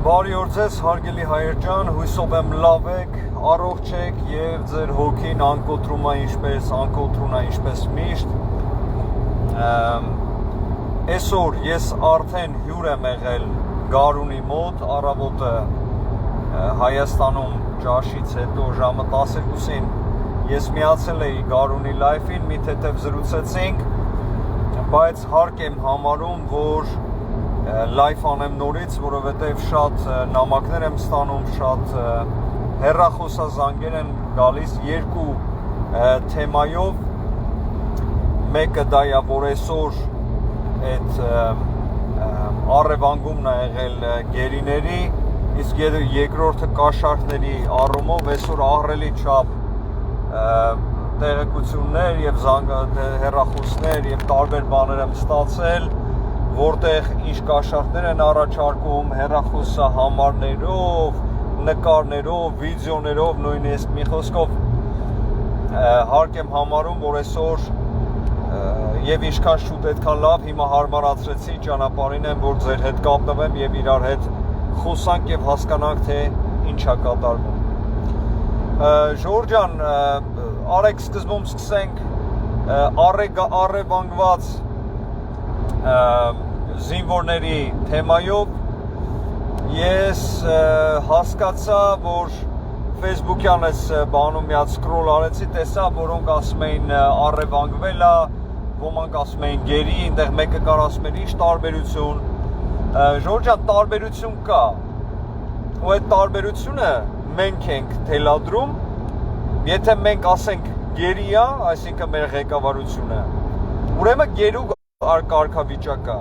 Բարի օր ձեզ, հարգելի հայեր ջան, հույսով եմ լավ եք, առողջ եք եւ ձեր հոգին անկոտրում է ինչպես միշտ։ Այսօր ես արդեն հյուր եմ եղել Գարունի մոտ, առավոտը Հայաստանում ճաշից հետո ժամը 12-ին ես միացել էի Գարունի լայֆին, մի թեթև զրուցեցինք, բայց հարկ եմ համարում, որ լայվ անեմ նորից, որովհետև շատ նամակներ եմ ստանում, շատ հեռախոսազանգեր են գալիս երկու թեմայով, մեկը դա է, որ այսօր այդ առևանգումն է եղել գերիների, իսկ երկրորդը կաշառքների առումով այսօր ահռելի չափ տեղեկություններ և հեռախոսներ և տարբեր բաներ եմ ստացել, որտեղ ինչ կաշառքներ են առաջարկում, հեռախոսահամարներով, նկարներով, վիդեոներով, նույնիսկ մի խոսքով հարկ եմ համարում, որ այսօր և ինչքան շուտ այդքան լավ, հիմա հարմարացրեցի ճանապարհին եմ, որ ձեր հետ կապնվեմ և իրար հետ խոսանք և հասկանանք, թե ինչ է կատարվում։ Ժողովուրդ ջան, արեք սկզբում սկսենք առևանգված զինվորների թեմայով ես հասկացա, որ Facebook-յան ես բանում միած սկրոլ արեցի, տեսա, որոնք ասում էին առևանգվել է, ոմանք ասում էին գերի, այնտեղ մեկը կար ասում էր ինչ տարբերություն, ժողովուրդ ջան, տարբերություն կա, ու այդ տարբերությունը մենք ենք թելադրում, եթե մենք ասենք գերի է, այսինքն մեր ղեկավարությունը, ուրեմն գերու կարգավիճակ է,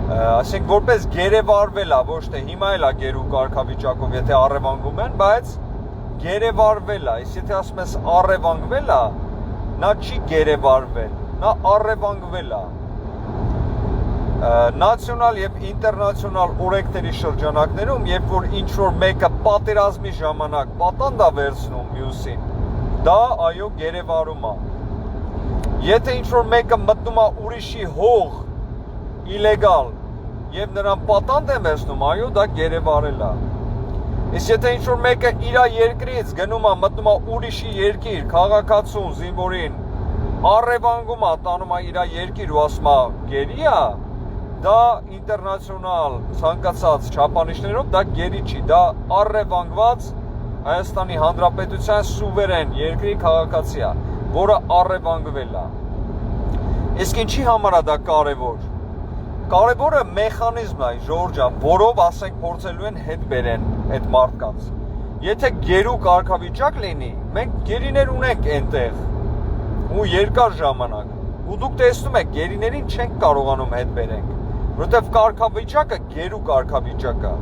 այսինքն որպես գերեվարվել է, ոչ թե հիմա էլ է գերու կարգավիճակով, եթե առևանգում են, բայց գերեվարվել է, իսկ եթե ասում ես առևանգվել է, նա չի գերեվարվել, նա առևանգվել է։ Նացիոնալ և ինտերնացիոնալ օրենքների շրջանակներում, երբ որ ինչ-որ մեկը պատերազմի ժամանակ պատանդ է վերցնում մյուսին, դա այո գերեվարում է։ Եթե ինչ-որ մեկը մտնում է ուրիշի հող իլեգալ և նրան պատանդ է վերցնում, այո դա գերեվարել է։ Իսկ եթե ինչ-որ մեկը իր երկրից գնում է մտնում է ուրիշի երկիր, քաղաքացուն, զինվորին, առևանգում է, տանում է իր երկիր ու ասում է գերի է, դա ինտերնացիոնալ ցանկացած չափանիշներով դա գերի չի, դա առևանգված Հայաստանի Հանրապետության սուվերեն երկրի քաղաքացի է, որը առևանգվել է։ Իսկ ինչի համար է դա կարևոր։ Կարևորը մեխանիզմն է, ժողովուրդ ջան, որով ասենք փորձելու են հետ բերեն այդ մարդկանց։ Եթե գերու կարգավիճակ լինի, մենք գերիներ ունենք այնտեղ ու երկար ժամանակ։ Ու դուք տեսնում եք, գերիներին չենք կարողանում հետ բերենք, որովհետև կարգավիճակը գերու կարգավիճակ է։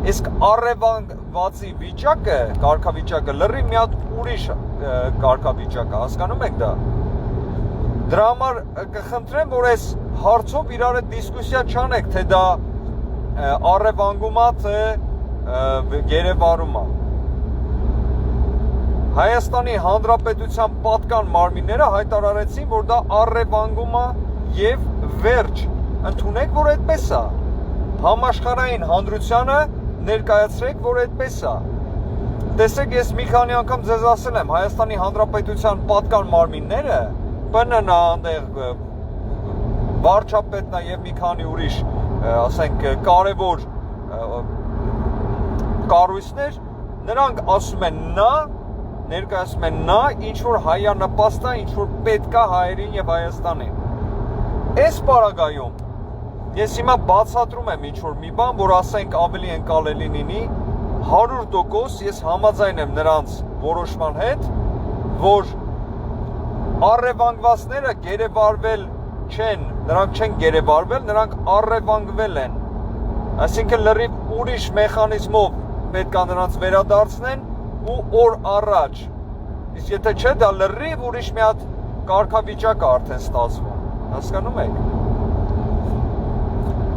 Իսկ առևանգվածի վիճակը, կարգավիճակը լրիվ մի հատ ուրիշ կարգավիճակ է, հասկանում եք դա։ Դրա համար կխնդրեմ, որ այս հարցով իրար հետ դիսկուսիա չանեք, թե դա առևանգում է, թե գերեվարում է։ Հայաստանի Հանրապետության պատկան մարմինները հայտարարեցին, որ դա առևանգում է և վերջ, ընդունեք, որ այդպես է։ Համաշխարհային հանրությանը ներկայացրեք, որ այդպես է։ Տեսեք, ես մի քանի անգամ ձեզ ասել եմ, Հայաստանի Հանրապետության պատկան մարմինները, ՊՆՆ-ն, այնտեղ վարչապետն է և մի քանի ուրիշ, ասենք, կարևոր կառույցներ, նրանք ասում են նա, ներկայացում են նա, ինչ-որ հայանպաստ է, ինչ-որ պետք է հայերին և Հայաստանին։ Այս պարագայում ես հիմա բացատրում եմ ինչ-որ մի բան, որ ասենք ավելի ընկալելի լինի, 100% ես համաձայն եմ նրանց որոշման հետ, որ առևանգվածները գերեվարվել չեն, նրանք չեն գերեվարվել, նրանք առևանգվել են, այսինքն լրիվ ուրիշ մեխանիզմով պետք է նրանց վերադարձնեն ու օր առաջ, իսկ եթե չէ, դա լրիվ ուրիշ մի հատ կարգավիճակ է արդեն ստացվում, հասկանում եք։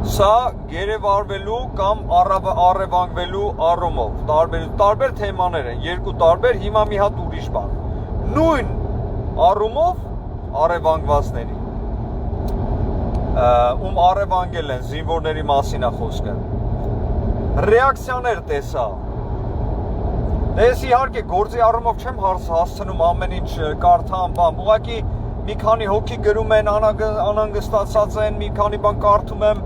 Սա գերեվարվելու կամ առևանգվելու առումով, տարբեր թեմաներ են, երկու տարբեր, հիմա մի հատ ուրիշ բան, նույն առումով առևանգվածների, ում առևանգել են, զինվորների մասին է խոսքը, ռեակցիաներ տեսա։ Ես իհարկե գործի առումով չեմ հասցնում ամեն ինչ կարդամ, բան, ուղղակի մի քանի հոգի գրում են, անհանգստացած են, մի քանի բան կարդում եմ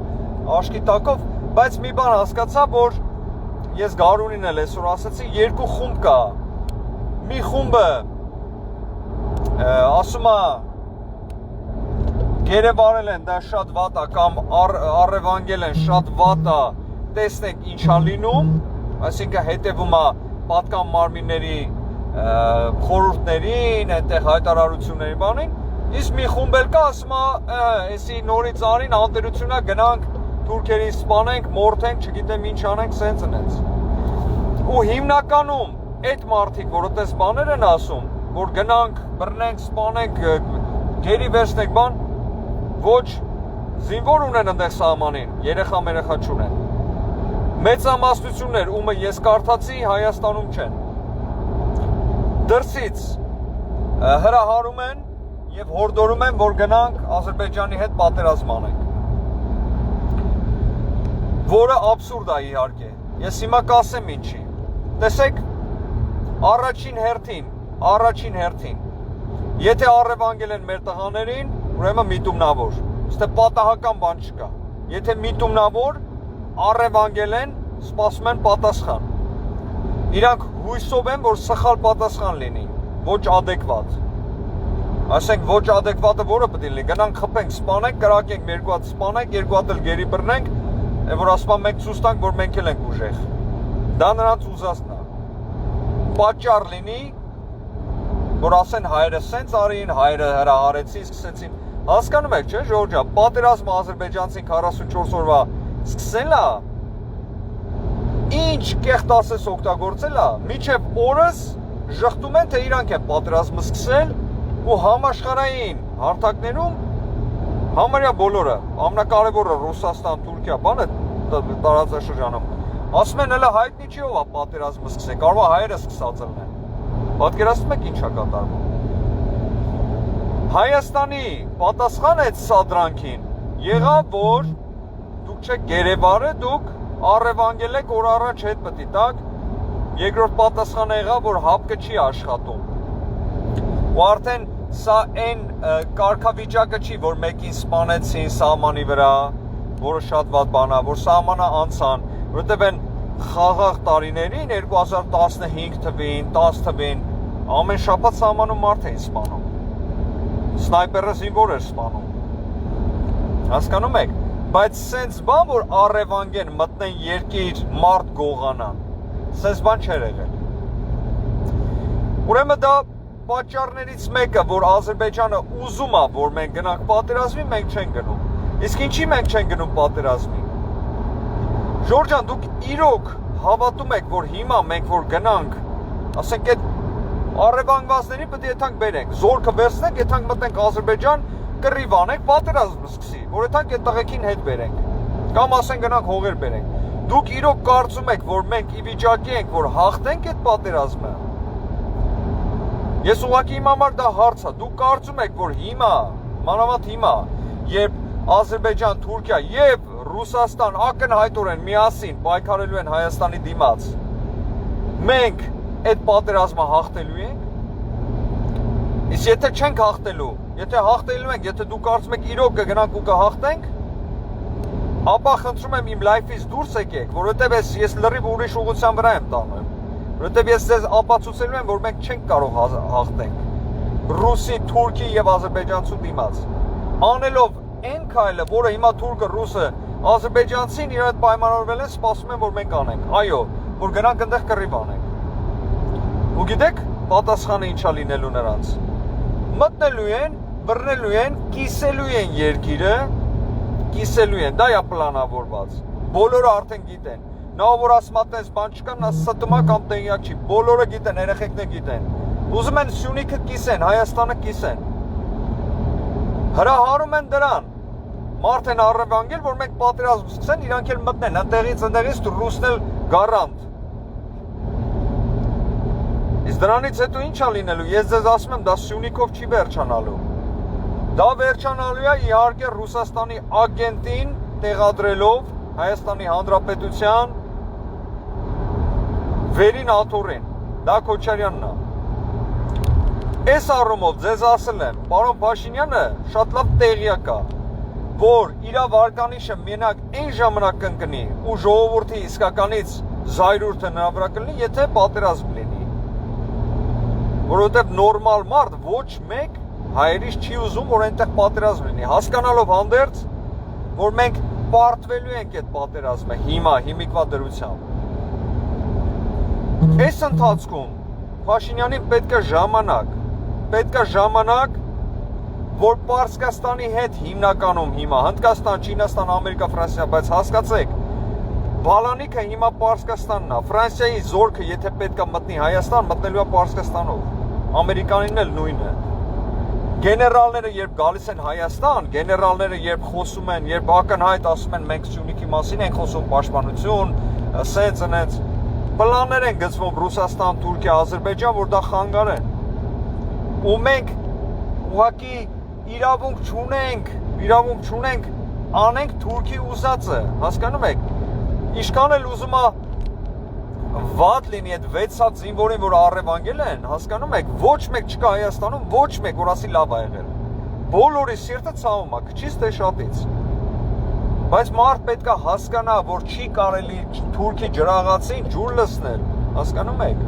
աշկի տակով, բայց մի բան հասկացա, որ ես Գարունին էլ այսօր ասացի, երկու խումբ կա։ Մի խումբը ասում է գերեվարել են, դա շատ վատ է, կամ առևանգել են, շատ վատ է, տեսնեք ինչա լինում, այսինքն հետևում է պատկան մարմինների խորհուրդներին, այնտեղ հայտարարությունների բանին, իսկ մի խումբ էլ կա, ասում է, էսի նորից արին անտերությունա գնանք թուրքերին սպանենք, մորթենք, չգիտեմ ինչ անենք, սենց ընենց։ Ու հիմնականում այդ մարդիկ, որ այդպես բաներ են ասում, որ գնանք, բռնենք, սպանենք, գերի վերցնենք բան, ոչ զինվոր ունեն այնտեղ սահմանին, երեխա չունեն։ Մեծամասնություններ, ումը ես կարդացի, Հայաստանում չեն։ Դրսից հրահարում են եւ հորդորում են, որ գնանք Ադրբեջանի հետ պատերազմ անենք։ Որը աբսուրդ է իհարկե։ Ես հիմա կասեմ ինչի։ Տեսեք, առաջին հերթին, եթե առևանգել են մեր տղաներին, ուրեմն միտումնավոր, ստե պատահական բան չկա։ Եթե միտումնավոր առևանգել են, սպասում են պատասխան։ Իրանք հույսով են, որ սխալ պատասխան լինի, ոչ ադեկվատ։ Ասենք ոչ ադեկվատը որը պետք է լինի, գնանք խփենք, սպանենք, կրակենք, երկու հատ սպանենք, երկու հատ էլ գերի բռնենք, որ ասում են մենք ցույց տանք, որ մենք էլ ենք ուժեղ։ Դա նրանց ուզածն է։ Պատճառ լինի, որ ասեն հայերը սենց արին, հայերը հրահարեցին, սկսեցին։ Հասկանում եք, չէ՞, Ժորժա, պատերազմը ադրբեջանցին 44 օրվա սկսել է, ինչ կեղտ ասես օգտագործել է, մինչև օրս ժխտում են, թե իրանք են պատերազմը սկսել ու համաշխարհային հարթակներում համարյա բոլորը, ամենակարևորը Ռուսաստան, Թուրքիա, բանը տարածաշրջանում, ասում են հələ հայտնի չի ով է պատերազմը սկսել, կարող է հայերը սկսած լինեն։ Պատկերացնում եք ինչ է կատարվում։ Հայաստանի պատասխանը այդ սադրանքին եղավ, որ դուք չեք գերեվարը, դուք առևանգել եք, որ առաջ հետ պետք է տաք, երկրորդ պատասխանը եղավ, որ հապկը չի աշխատում։ Ու արդեն սա այն կարգավիճակը չի, որ մեկին սպանեցին սահմանի վրա, որը շատ վատ բան է, որ սահմանը անցան, որովհետև այն խաղաղ տարիներին 2015 թվին, 10 թվին ամեն շաբաթ սահմանում մարդ էին սպանում։ Սնայպերը զինվոր էր սպանում։ Հասկանում եք, բայց սենց բան, որ առևանգեն, մտնեն երկիր, մարդ գողանան, սենց բան չէր եղել։ Ուրեմն դա պատճառներից մեկը, որ Ադրբեջանը ուզում է, որ մենք գնանք պատերազմի, մենք չենք գնում։ Իսկ ինչի մենք չենք գնում պատերազմի։ Ժորժան, դուք իրոք հավատում եք, որ հիմա մենք որ գնանք, ասենք այդ առևանգվածներին պետք է եթանք բերենք, զորքը վերցնենք, եթանք մտնենք Ադրբեջան, կռիվ անենք, պատերազմ սկսի, որ եթանք այդ տղեկին հետ բերենք, կամ ասենք գնանք հողեր բերենք։ Դուք իրոք կարծում եք, որ մենք ի վիճակի ենք, որ հաղթենք այդ պատերազմը։ Ես ուղղակի իմ համար դա հարց է, դուք կարծում եք, որ հիմա, մանավանդ հիմա, երբ Ադրբեջան, Թուրքիա եւ Ռուսաստան ակնհայտորեն միասին պայքարելու են Հայաստանի դիմաց, մենք այդ պատերազմը հաղթելու ենք։ Իսկ եթե չենք հաղթելու, եթե հաղթելու ենք, եթե դուք կարծում եք իրոք կգնանք ու կհաղթենք, ապա խնդրում եմ իմ լայֆից դուրս եկեք, որովհետև ես լրիվ ուրիշ ուղղության վրա եմ տանում։ Որովհետև ես ձեզ ապացուցելու եմ, որ մենք չենք կարող հաղթենք Ռուսի, Թուրքի եւ Ադրբեջանցու դիմաց։ Անելով այն քայլը, որը հիմա թուրքը, ռուսը, ադրբեջանցին իր հետ պայմանավորվել են, սպասում են, որ մենք անենք։ Այո, որ գնանք այնտեղ կռիվ անենք։ Ու գիտեք, պատասխանը ինչա լինելու նրանց։ Մտնելու են, բռնելու են, կիսելու են երկիրը, կիսելու են, դա է պլանավորված։ Բոլորը արդեն գիտեն։ Նա որ ասում է, այս բան չկա, նա ստմա կամ տեղյակ չի։ Բոլորը գիտեն, երեխեքներ գիտեն։ Ուզում են Սյունիքը կիսեն, Հայաստանը կիսեն։ Հրահարում են դրան։ Մարդ են առևանգել, որ մենք պատերազմ սկսեն, իրանք էլ մտնեն, ընդեղից ռուսն էլ գարանտ։ Իսկ դրանից հետո ինչ է լինելու, ես ձեզ ասում եմ, դա Սյունիքով չի վերջանալու։ Դա վերջանալու է իհարկե Ռուսաստանի ագենտին տեղադրելով Հայաստանի Հանրապետության Վերին աթորին, դա Քոչարյանն է։ Այս առումով ձեզ ասել եմ, պարոն Փաշինյանը շատ լավ տեղյակ է, որ իր վարկանիշը մենակ այն ժամանակ կընկնի ու ժողովրդի իսկականից զայրույթը նրա վրա կլինի, եթե պատերազմ լինի։ Որովհետև նորմալ մարդ ոչ մեկ հայերից չի ուզում, որ այնտեղ պատերազմ լինի, հասկանալով հանդերձ, որ մենք պարտվելու ենք այդ պատերազմը հիմա, հիմիկվա դրությամբ։ Այս ընթացքում Փաշինյանին պետք է ժամանակ, որ Պարսկաստանի հետ հիմնականում հիմա Հնդկաստան, Չինաստան, Ամերիկա, Ֆրանսիա, բայց հասկացեք, բալանիքը հիմա Պարսկաստանն է, Ֆրանսիայի զորքը եթե պետք է մտնի Հայաստան, մտնելու է Պարսկաստանով, Ամերիկանին էլ նույնը։ Գեներալները երբ գալիս են Հայաստան, գեներալները երբ խոսում են, երբ ակնհայտ ասում են մենք Սյունիքի մասին ենք խոսում, պաշտպանություն, սենց, պլաններ են գծվում Ռուսաստան, Թուրքիա, Ադրբեջան, որ դա խանգարեն։ Ու մենք ուղղակի իրավունք չունենք, անենք Թուրքի ուզածը, հասկանում եք։ Իշքան էլ ուզում է վատ լինի այդ 6 հատ զինվորին, որ առևանգել են, հասկանում եք, ոչ մեկ չկա Հայաստանում, ոչ մեկ, որ ասի լավ ա եղել։ Բոլորի սիրտը ցավում է, քչից թե շատից։ Բայց մարդ պետք է հասկանա, որ չի կարելի Թուրքի ջրաղացին ջուր լցնել, հասկանում եք։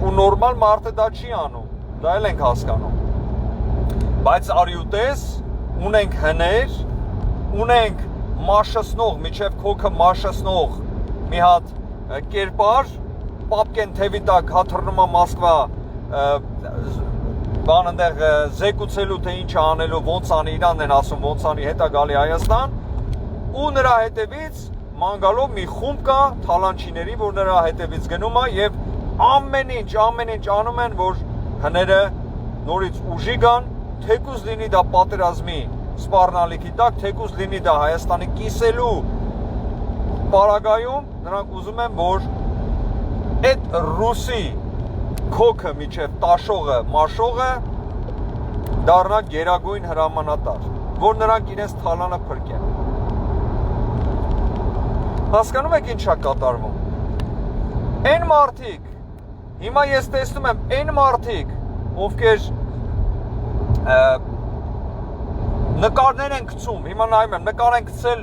Ու նորմալ մարդը դա չի անում, դա էլ ենք հասկանում։ Բայց արյուտես, ունենք հներ, ունենք մաշսնող, միջև քոքը մաշսնող մի հատ կերպար, պապկեն թևի տակ հաթռնում է Մոսկվա, բան ընդեղ զեկուցելու թե ինչ անելու, ոնց անի, իրանն են ասում, ոնց անի, հետա գալի Հայաստան, ու նրա հետևից մանգալով մի խումբ կա թալանչիների, որ նրա հետևից գնում է եւ ամեն ինչ անում են, որ հները նորից ուժի գան, թեկուզ լինի դա պատերազմի սպառնալիքի տակ, թեկուզ լինի դա Հայաստանի կիսելու պարագայում, նրանք ուզում են, որ այդ ռուսի քոքը միջև տաշողը, մաշողը դառնա գերագույն հրամանատար, որ նրանք իրենց թալանը փրկեն։ Հասկանում եք ինչ է կատարվում։ Այն մարդիկ, հիմա ես տեսնում եմ, այն մարդիկ, ովքեր նկարներ են գցում, հիմա նայում եմ, նկար են գցել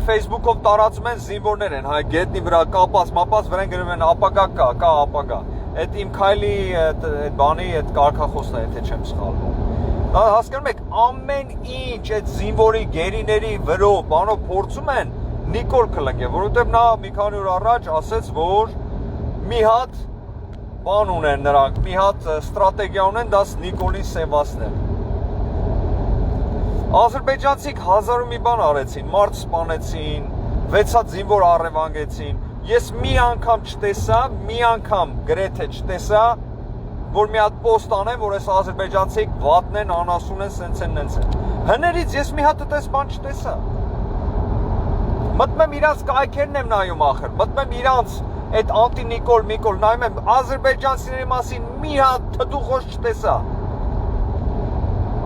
Facebook-ով տարածում են զինվորներ են, հայ գետնի վրա կապած, մապած վրան գրում են ապագա կա ապագա։ Այդ իմ քայլի այդ բանի այդ կարգախոսն է, եթե չեմ սխալվում։ Հասկանում եք, ամեն ինչ այդ զինվորի գերիների վրով, բանով փորձում են Նիկոլ կլնգե, որովհետև նա մի քանի օր առաջ ասեց, որ մի հատ բան ունեն նրանք, մի հատ ստրատեգիա ունեն, դա Նիկոլին սևացնել։ Ադրբեջանցիք հազար ու մի բան արեցին, մարդ սպանեցին, 6 հատ զինվոր առևանգեցին։ Ես մի անգամ չտեսա, մի անգամ գրեթե չտեսա, որ մի հատ պոստ անեմ, որ այս ադրբեջանցիք վատն են, անասուն են, սենց են։ Հներից ես մի հատ այդպես բան չտեսա։ Մտնում եմ իրանց կայքերն եմ նայում ախր, մտնում եմ իրանց այդ անտի-Նիկոլ, նայում եմ ադրբեջանցիների մասին մի հատ թդուխոս չտեսա։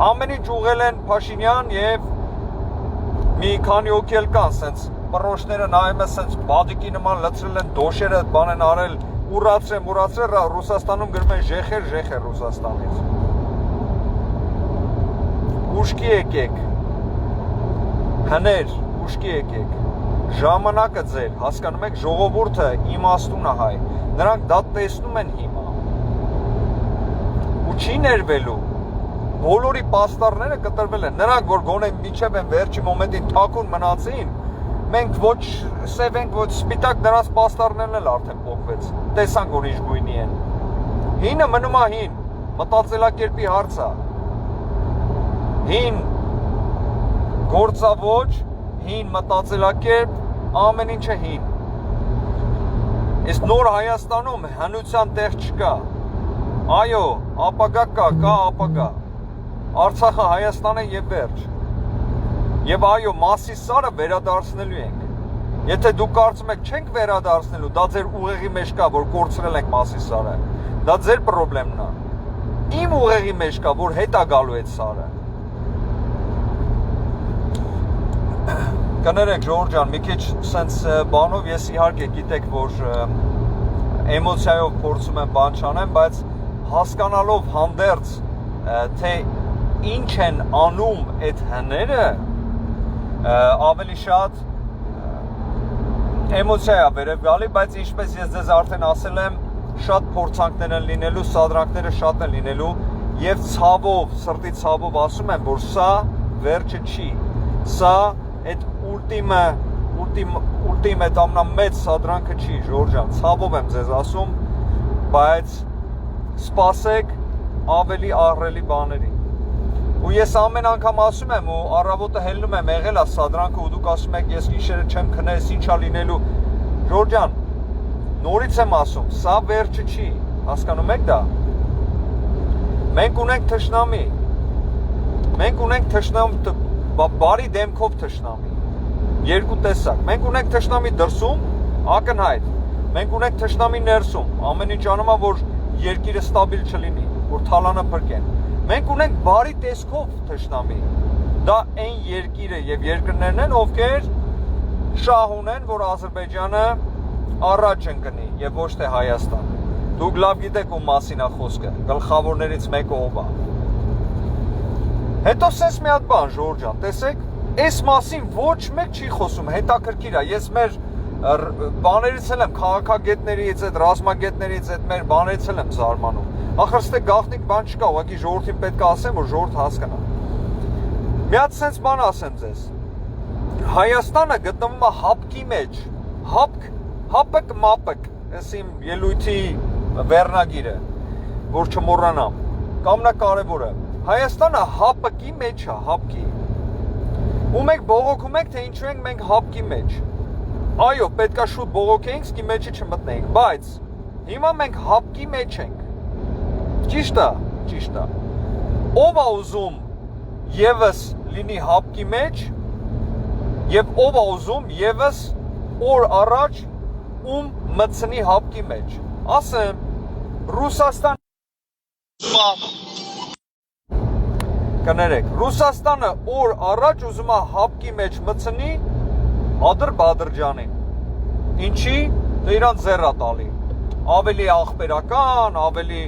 Ամեն ինչ ուղղել են Փաշինյան եւ մի քանի հոգի էլ կան, սենց պրոշները նայում են, սենց բադիկի նման լցրել են դոշերը, բան են արել, ուրացրել, Ռուսաստանում գրում են ժեխեր Ռուսաստանից։ Ուշքի եկեք, հներ, ուշքի եկեք, ժամանակը ձեր, հասկանում եք, ժողովուրդը իմաստուն է հայ, նրանք դա տեսնում են հիմա, ու չի ներվելու, բոլորի պաստառները կտրվել են, նրանք, որ գոնե միջև են վերջի մոմենտին թաքուն մնացին, մենք ոչ սև ենք, ոչ սպիտակ, նրանց պաստառներն էլ արդեն փոխվեց, տեսանք, որ ինչ գույնի են, հինը մնում է հին, մտածելակերպի հարց է, հին գործավոճ, հին մտածելակերպ, ամեն ինչը հին։ Իսկ նոր Հայաստանում հնության տեղ չկա։ Այո, ապագա կա ապագա։ Արցախը Հայաստան է եւ վերջ։ Եվ այո, Մասիսարը վերադարձնելու ենք։ Եթե դուք կարծում եք չենք վերադարձնելու, դա ձեր ուղեղի մեջ կա, որ կորցրել ենք Մասիսարը։ Դա ձեր խնդիրն է։ Իմ ուղեղի մեջ կա, որ հետա գալու այդ սարը։ Կներեք Ժորժ ջան, մի քիչ սենց բանով ես իհարկե գիտեք, որ էմոցիայով փորձում են բան չանեն, բայց հասկանալով հանդերձ թե ինչ են անում այդ հները, ավելի շատ էմոցիա է վերև գալի, բայց ինչպես ես ձեզ արդեն ասել եմ, շատ փորձանքներ են լինելու, սադրանքները շատ են լինելու եւ ցավով, սրտի ցավով ասում եմ, որ սա վերջը չի։ Սա այդ ուլտիմ այդ ամենամեծ սադրանքը չի, Ժորժ ջան, ցավով եմ ձեզ ասում, բայց սպասեք ավելի ահռելի բաների։ Ու ես ամեն անգամ ասում եմ ու առավոտը հելնում եմ եղել է սադրանքը ու դուք ասում եք ես գիշերը չեմ քնես, ինչա լինելու։ Ժորժ ջան, նորից եմ ասում, սա վերջը չի, հասկանում եք դա։ Մենք ունենք թշնամի։ Մենք ունենք թշնամի, բարի դեմքով թշնամի։ Երկու տեսակ։ Մենք ունենք թշնամի դրսում, ակնհայտ։ Մենք ունենք թշնամի ներսում, ամեն ինչ անում է, որ երկիրը ստաբիլ չլինի, որ թալանը փրկեն։ Մենք ունենք բարի տեսքով թշնամի։ Դա այն երկիրը եւ երկրներն են, ովքեր շահ ունեն, որ Ադրբեջանը առաջ ընկնի եւ ոչ թե Հայաստանը։ Դուք լավ գիտեք ում մասին է խոսքը, գլխավորներից մեկը ով է։ Հետո սենց մի հատ բան, Ժորժ ջան, տեսեք, այս մասին ոչ մեկ չի խոսում, հետաքրքիր է, ես մեր բաներից էլ եմ, քաղաքագետներից, այդ ռազմագետներից, այդ մեր բաներից էլ եմ զարմանում։ Ախր ստե գաղտնիք բան չկա, ուղղակի ժողովրդին պետք է ասեմ, որ ժողովուրդը հասկանա։ Մի հատ սենց բան ասեմ ձեզ։ Հայաստանը գտնվում է հապկի մեջ, հապկ մապկ, այս իմ ելույթի վերնագիրը, որ չմոռանամ, ամենակարևորը, Հայաստանը հապկի մեջ է, հապկի։ Ու մենք բողոքում ենք, թե ինչու ենք մենք հապկի մեջ։ Այո, պետք է շուտ բողոքենք, սկի մեջի չմտնենք, բայց հիմա մենք հապկի մեջ ենք։ Ճիշտ է, ճիշտ է։ Ով է ուզում եւս լինի հապկի մեջ, եւ ով է ուզում եւս օր առաջ ում մտցնի հապկի մեջ։ Ասեմ, Ռուսաստան կներեք, Ռուսաստանը օր առաջ ուզում է հապկի մեջ մտցնի Ադրբեջանին։ Ինչի? Դե իրան ձեռա տալի։ Ավելի աղբերական, ավելի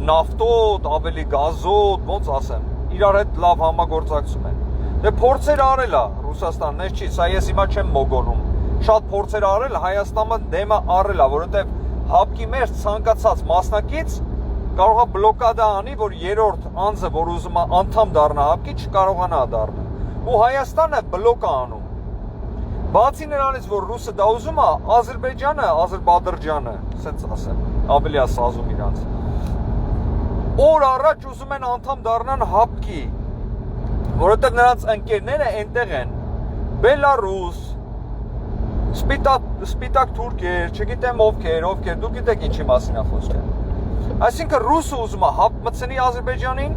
նավթոտ, ավելի գազոտ, ոնց ասեմ, իրար հետ լավ համագործակցում են։ Դե փորձեր արել է Ռուսաստանն, ես չի, սա ես հիմա չեմ մոգոնում։ Շատ փորձեր արել, Հայաստանը դեմը արել է, որովհետև հապկի մեջ ցանկացած մասնակից կարող է բլոկադա անի, որ երրորդ անձը, որ ուզում է անդամ դառնա հապկի, չկարողանա դառնալ։ Ու Հայաստանը բլոկ է անում։ Բացի նրանից, որ ռուսը դա ուզում է, Ադրբեջանը, ասենց ասեմ, ավելի է սազում իրանց։ Օր առաջ ուզում են անդամ դառնան հապկի, որովհետև նրանց ընկերները այնտեղ են, Բելարուս, Սպիտակ թուրքեր, չգիտեմ ովքեր, դուք գիտեք ինչի մասին է խոսքը։ Այսինքն ռուսը ուզում է հապ մտցնի Ադրբեջանին,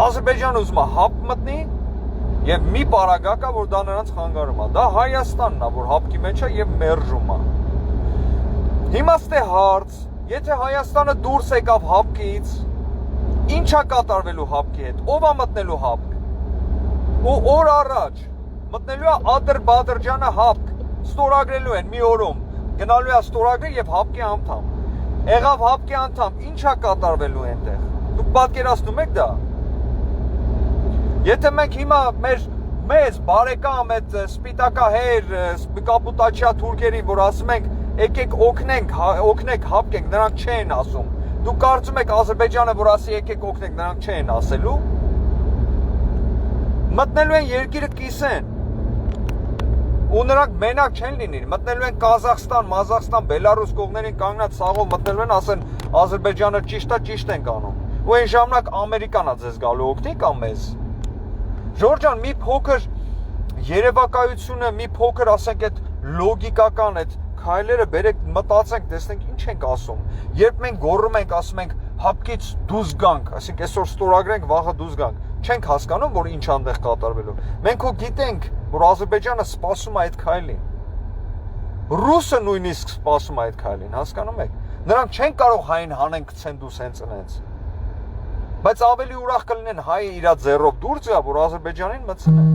Ադրբեջանը ուզում է հապ մտնի եւ մի պարագակ է, որ դա նրանց խանգարում է։ Դա Հայաստանն է, որ հապկի մեջ է եւ մերժում է։ Հիմա ստե հարց, եթե Հայաստանը դուրս եկավ հապկից, ի՞նչ է կատարվելու հապկի հետ։ Ով է մտնելու հապկ։ Ու օր առաջ մտնելու է Ադրբեջանը հապկ, ստորագրելու են մի օրում, գնալու է ստորագրի եւ հապկի անդամ։ Եղավ հապկի անդամ, ի՞նչ է կատարվելու այնտեղ։ Դուք պատկերացնում եք դա։ Եթե մենք հիմա մեզ բարեկամ այդ սպիտակահեր, կապուտաչյա թուրքերին, որ ասում ենք, եկեք օգնենք, հապկենք, նրանք չեն ասում։ Դուք կարծում եք Ադրբեջանը, որ ասի եկեք օգնենք, նրանք չեն ասելու։ Մտնելու են երկիրը կիսեն։ Ու նրանք մենակ չեն լինի, մտնելու են Կազախստան, Մազախստան, Բելարուս կողմերին կանգնած սաղով մտնելու են, ասեն Ադրբեջանը ճիշտ ենք անում։ Ու այն ժամանակ Ամերիկան է ձեզ գալու օգնի կամ մեզ։ Ժորժ ջան, մի փոքր երևակայությունը, մի փոքր ասենք այդ լոգիկական այդ քայլերը բերեք, մտածենք, տեսնենք ինչ ենք ասում։ Երբ մենք գոռում ենք, ասում ենք հապկից դուրս գանք, այսինքն այսօր ստորագրենք, վաղը դուրս գանք, չենք հասկանում, որ ինչ այնտեղ կատարվելու։ Մենք հո գիտենք, որ Ադրբեջանը սպասում է այդ քայլին։ Ռուսը նույնիսկ սպասում է այդ քայլին, հասկանում եք։ Նրանք չեն կարող հային հանեն գցեն դուս հենց այնց։ Բայց ավելի ուրախ կլինեն հայը իր ձեռով դուրս գա, որ Ադրբեջանին մտցնեն։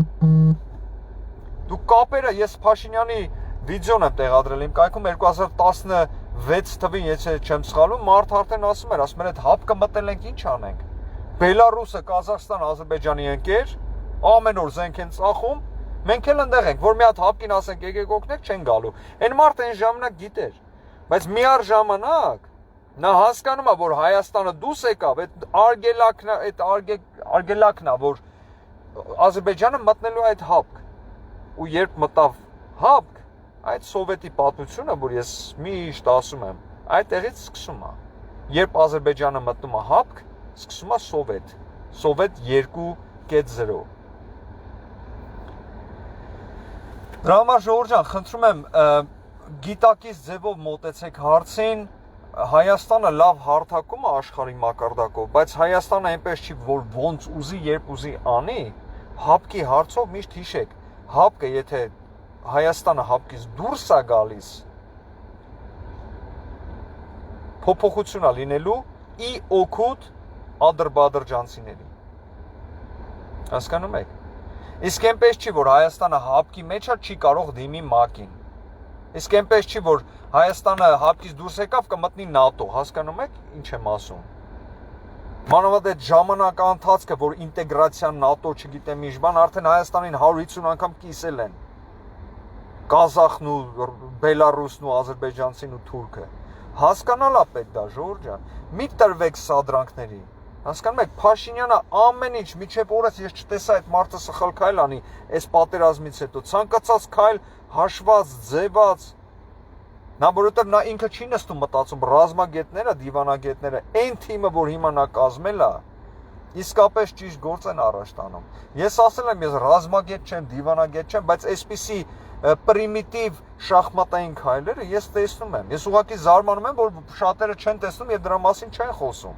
Դու կապերը ես Փաշինյանի վիդեոն եմ տեղադրել իմ կայքում 6 թվին, եթե չեմ սխալվում, մարդ արդեն ասում էր, այդ հապկը մտել ենք, ինչ անենք։ Բելարուսը, Կազախստան, Ադրբեջանի ընկեր, ամեն օր զենք են ծախում, մենք էլ ընդեղ ենք, որ մի հատ հապկին ասենք, եկեք օգնեք, չեն գալու։ Այն մարդը այն ժամանակ գիտեր, բայց միառժամանակ նա հասկանում է, որ Հայաստանը դուրս եկավ, այդ արգելակն է, որ Ադրբեջանը մտնելու այդ հապկ, ու երբ մտավ հապկ, այդ սովետի պատմությունը, որ ես միշտ ասում եմ, այդտեղից սկսում է։ Երբ Ադրբեջանը մտնում է հապկ, սկսում է Սովետ 2.0։ Դրա համար Ժողովուրդ ջան, խնդրում եմ, գիտակից ձևով մոտեցեք հարցին, Հայաստանը լավ հարթակում է աշխարհի մակարդակով, բայց Հայաստանը այնպես չի, որ ոնց ուզի, երբ ուզի անի, հապկի հարցով միշտ հիշեք, հապկը եթե Հայաստանը հապկից դուրս է գալիս, փոփոխություն է լինելու ի օգուտ ադրբեջանցիների։ Հասկանում եք։ Իսկ այնպես չի, որ Հայաստանը հապկի մեջ է, չի կարող դիմի ՄԱԿ-ին։ Իսկ այնպես չի, որ Հայաստանը հապկից դուրս եկավ, կմտնի ՆԱՏՕ, հասկանում եք, ինչ եմ ասում։ Մանավանդ այդ ժամանակա ընթացքը, որ ինտեգրացիան ՆԱՏՕ, չգիտեմ ինչ բան, արդեն Հայաստանին 150 անգամ կիսել են։ Կազախն ու Բելարուսն ու Ադրբեջանցին ու թուրքը։ Հասկանալ է պետք դա, Ժողովուրդ ջան։ Մի տրվեք սադրանքների։ Հասկանում եք, Փաշինյանը ամեն ինչ, միջև օրս ես չտեսա այդ մարդը սխալ քայլ անի, այս պատերազմից հետո ցանկացած քայլ հաշված, ձևած։ Նա որովհետև նա ինքը չի նստում մտածում, ռազմագետները, դիվանագետները, այն թիմը, որ հիմա նա կազմել է, իսկապես ճիշտ գործ են առաջ տանում։ Ես ասել եմ, ես ռազմագետ չեմ, դիվանագետ չեմ, բայց այսպիսի պրիմիտիվ շախմատային քայլերը ես տեսնում եմ։ Ես ուղղակի զարմանում եմ, որ շատերը չեն տեսնում եւ դրա մասին չեն խոսում։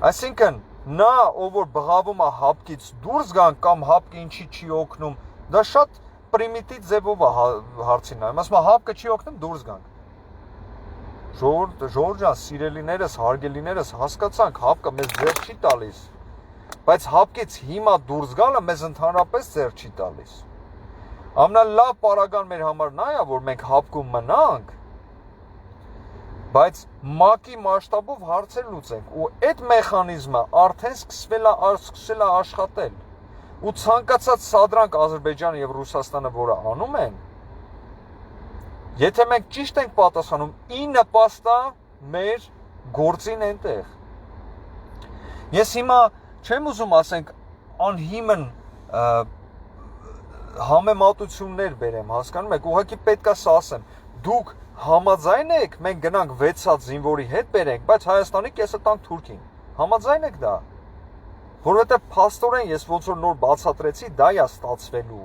Այսինքն, նա, ով որ բղավում է հապկից դուրս գան կամ հապկը ինչի չի օգնում, դա շատ պրիմիտիվ ձևով է հարցին նայում։ Ասում է հապկը չի օգնում, դուրս գանք։ Ժողովուրդ ջան, սիրելիներս, հարգելիներս, հասկացանք, հապկը մեզ ձեռ չի տալիս։ Բայց հապկից հիմա դուրս գալը մեզ ընդհանրապես ձեռ չի տալիս։ Ամենալավ պարագան մեր համար նա է, որ մենք հապկում մնանք, բայց ՄԱԿ-ի մասշտաբով հարցեր լուծենք, ու այդ մեխանիզմը արդեն սկսել է աշխատել։ Ու ցանկացած սադրանք Ադրբեջանը եւ Ռուսաստանը, որը անում են, եթե մենք ճիշտ ենք պատասխանում, ի նպաստ է մեր գործին այնտեղ։ Ես հիմա չեմ ուզում ասենք անհիմն համեմատություններ բերեմ, հասկանում եք, ուղղակի պետք է սա ասեմ, դուք համաձայն եք, մենք գնանք 6 հատ զինվորի հետ բերենք, բայց Հայաստանի կեսը տանք Թուրքին։ Համաձայն եք դա։ Որովհետև փաստորեն ես ոնց որ նոր բացատրեցի, դա է ստացվելու։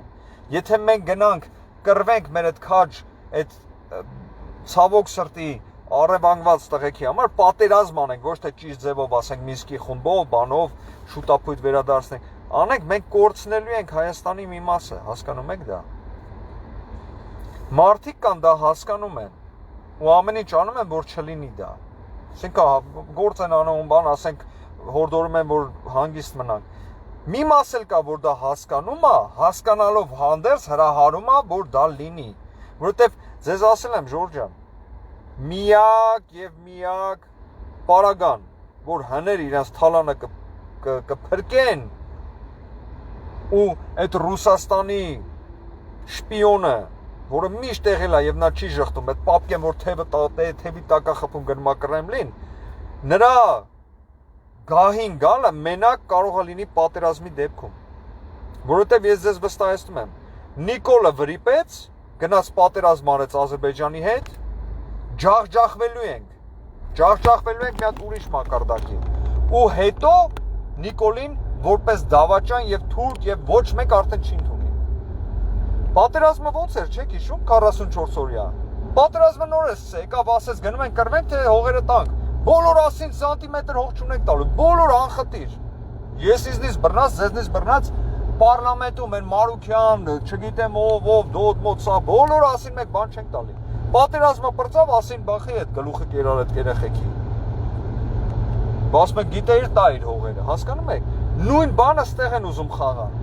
Եթե մենք գնանք կռվենք մեր այդ քաջ, այդ ցավոք սրտի առևանգված տղեկի համար պատերազմ անենք, ոչ թե ճիշտ ձևով ասենք Մինսկի խումբով, բանով, շուտապույտ վերադարձնենք, անենք, մենք կորցնելու ենք Հայաստանի մի մասը, հասկանում եք դա։ Մարդիկ կան դա հասկանում են, ու ամեն ինչ անում են, որ չլինի դա։ Այսինքն գործ են անում, բան, ասենք հորդորում են, որ հանգիստ մնանք։ Մի մաս էլ կա, որ դա հասկանում է, հասկանալով հանդերձ հրահարում է, որ դա լինի։ Որովհետև ձեզ ասել եմ, Ժորժ ջան, միակ պարագան, որ հներ իրենց թալանը կփրկեն ու այդ Ռուսաստանի շպիոնը, որը միշտ եղել է եւ նա չի ժխտում, այդ պապկեն, որ թևի տակ է խփում գնում է Կրեմլին, նրա գահին գալը մենակ կարող է լինի պատերազմի դեպքում։ Որովհետև ես ձեզ վստահեցնում եմ, Նիկոլը վրիպեց, գնաց պատերազմ արեց Ադրբեջանի հետ, ջախջախվելու ենք մի հատ ուրիշ մակարդակի։ Ու հետո Նիկոլին որպես դավաճան եւ թուրք եւ ոչ մեկ արդեն չի ընդունի։ Պատերազմը ոնց էր, չեք հիշում 44 օրյա։ Պատերազմը նորից եկավ, ասեց գնում են կռվենք, թե հողերը տանք։ Բոլոր ասին սանտիմետր հող չունենք տալու, բոլոր անխտիր։ Ես իզնից բռնած, ձեզնից բռնած պարլամենտում են Մարուքյան, չգիտեմ ով, դոդ մոցա, բոլոր ասին մեկ բան չենք տալի։ Պատերազմը պրծավ, ասին բախի այդ գլուխը կերար այդ երեխեքի։ Ասում եք գիտեիր տա իր հողերը, հասկանում եք։ Նույն բանը ստեղ են ուզում խաղան։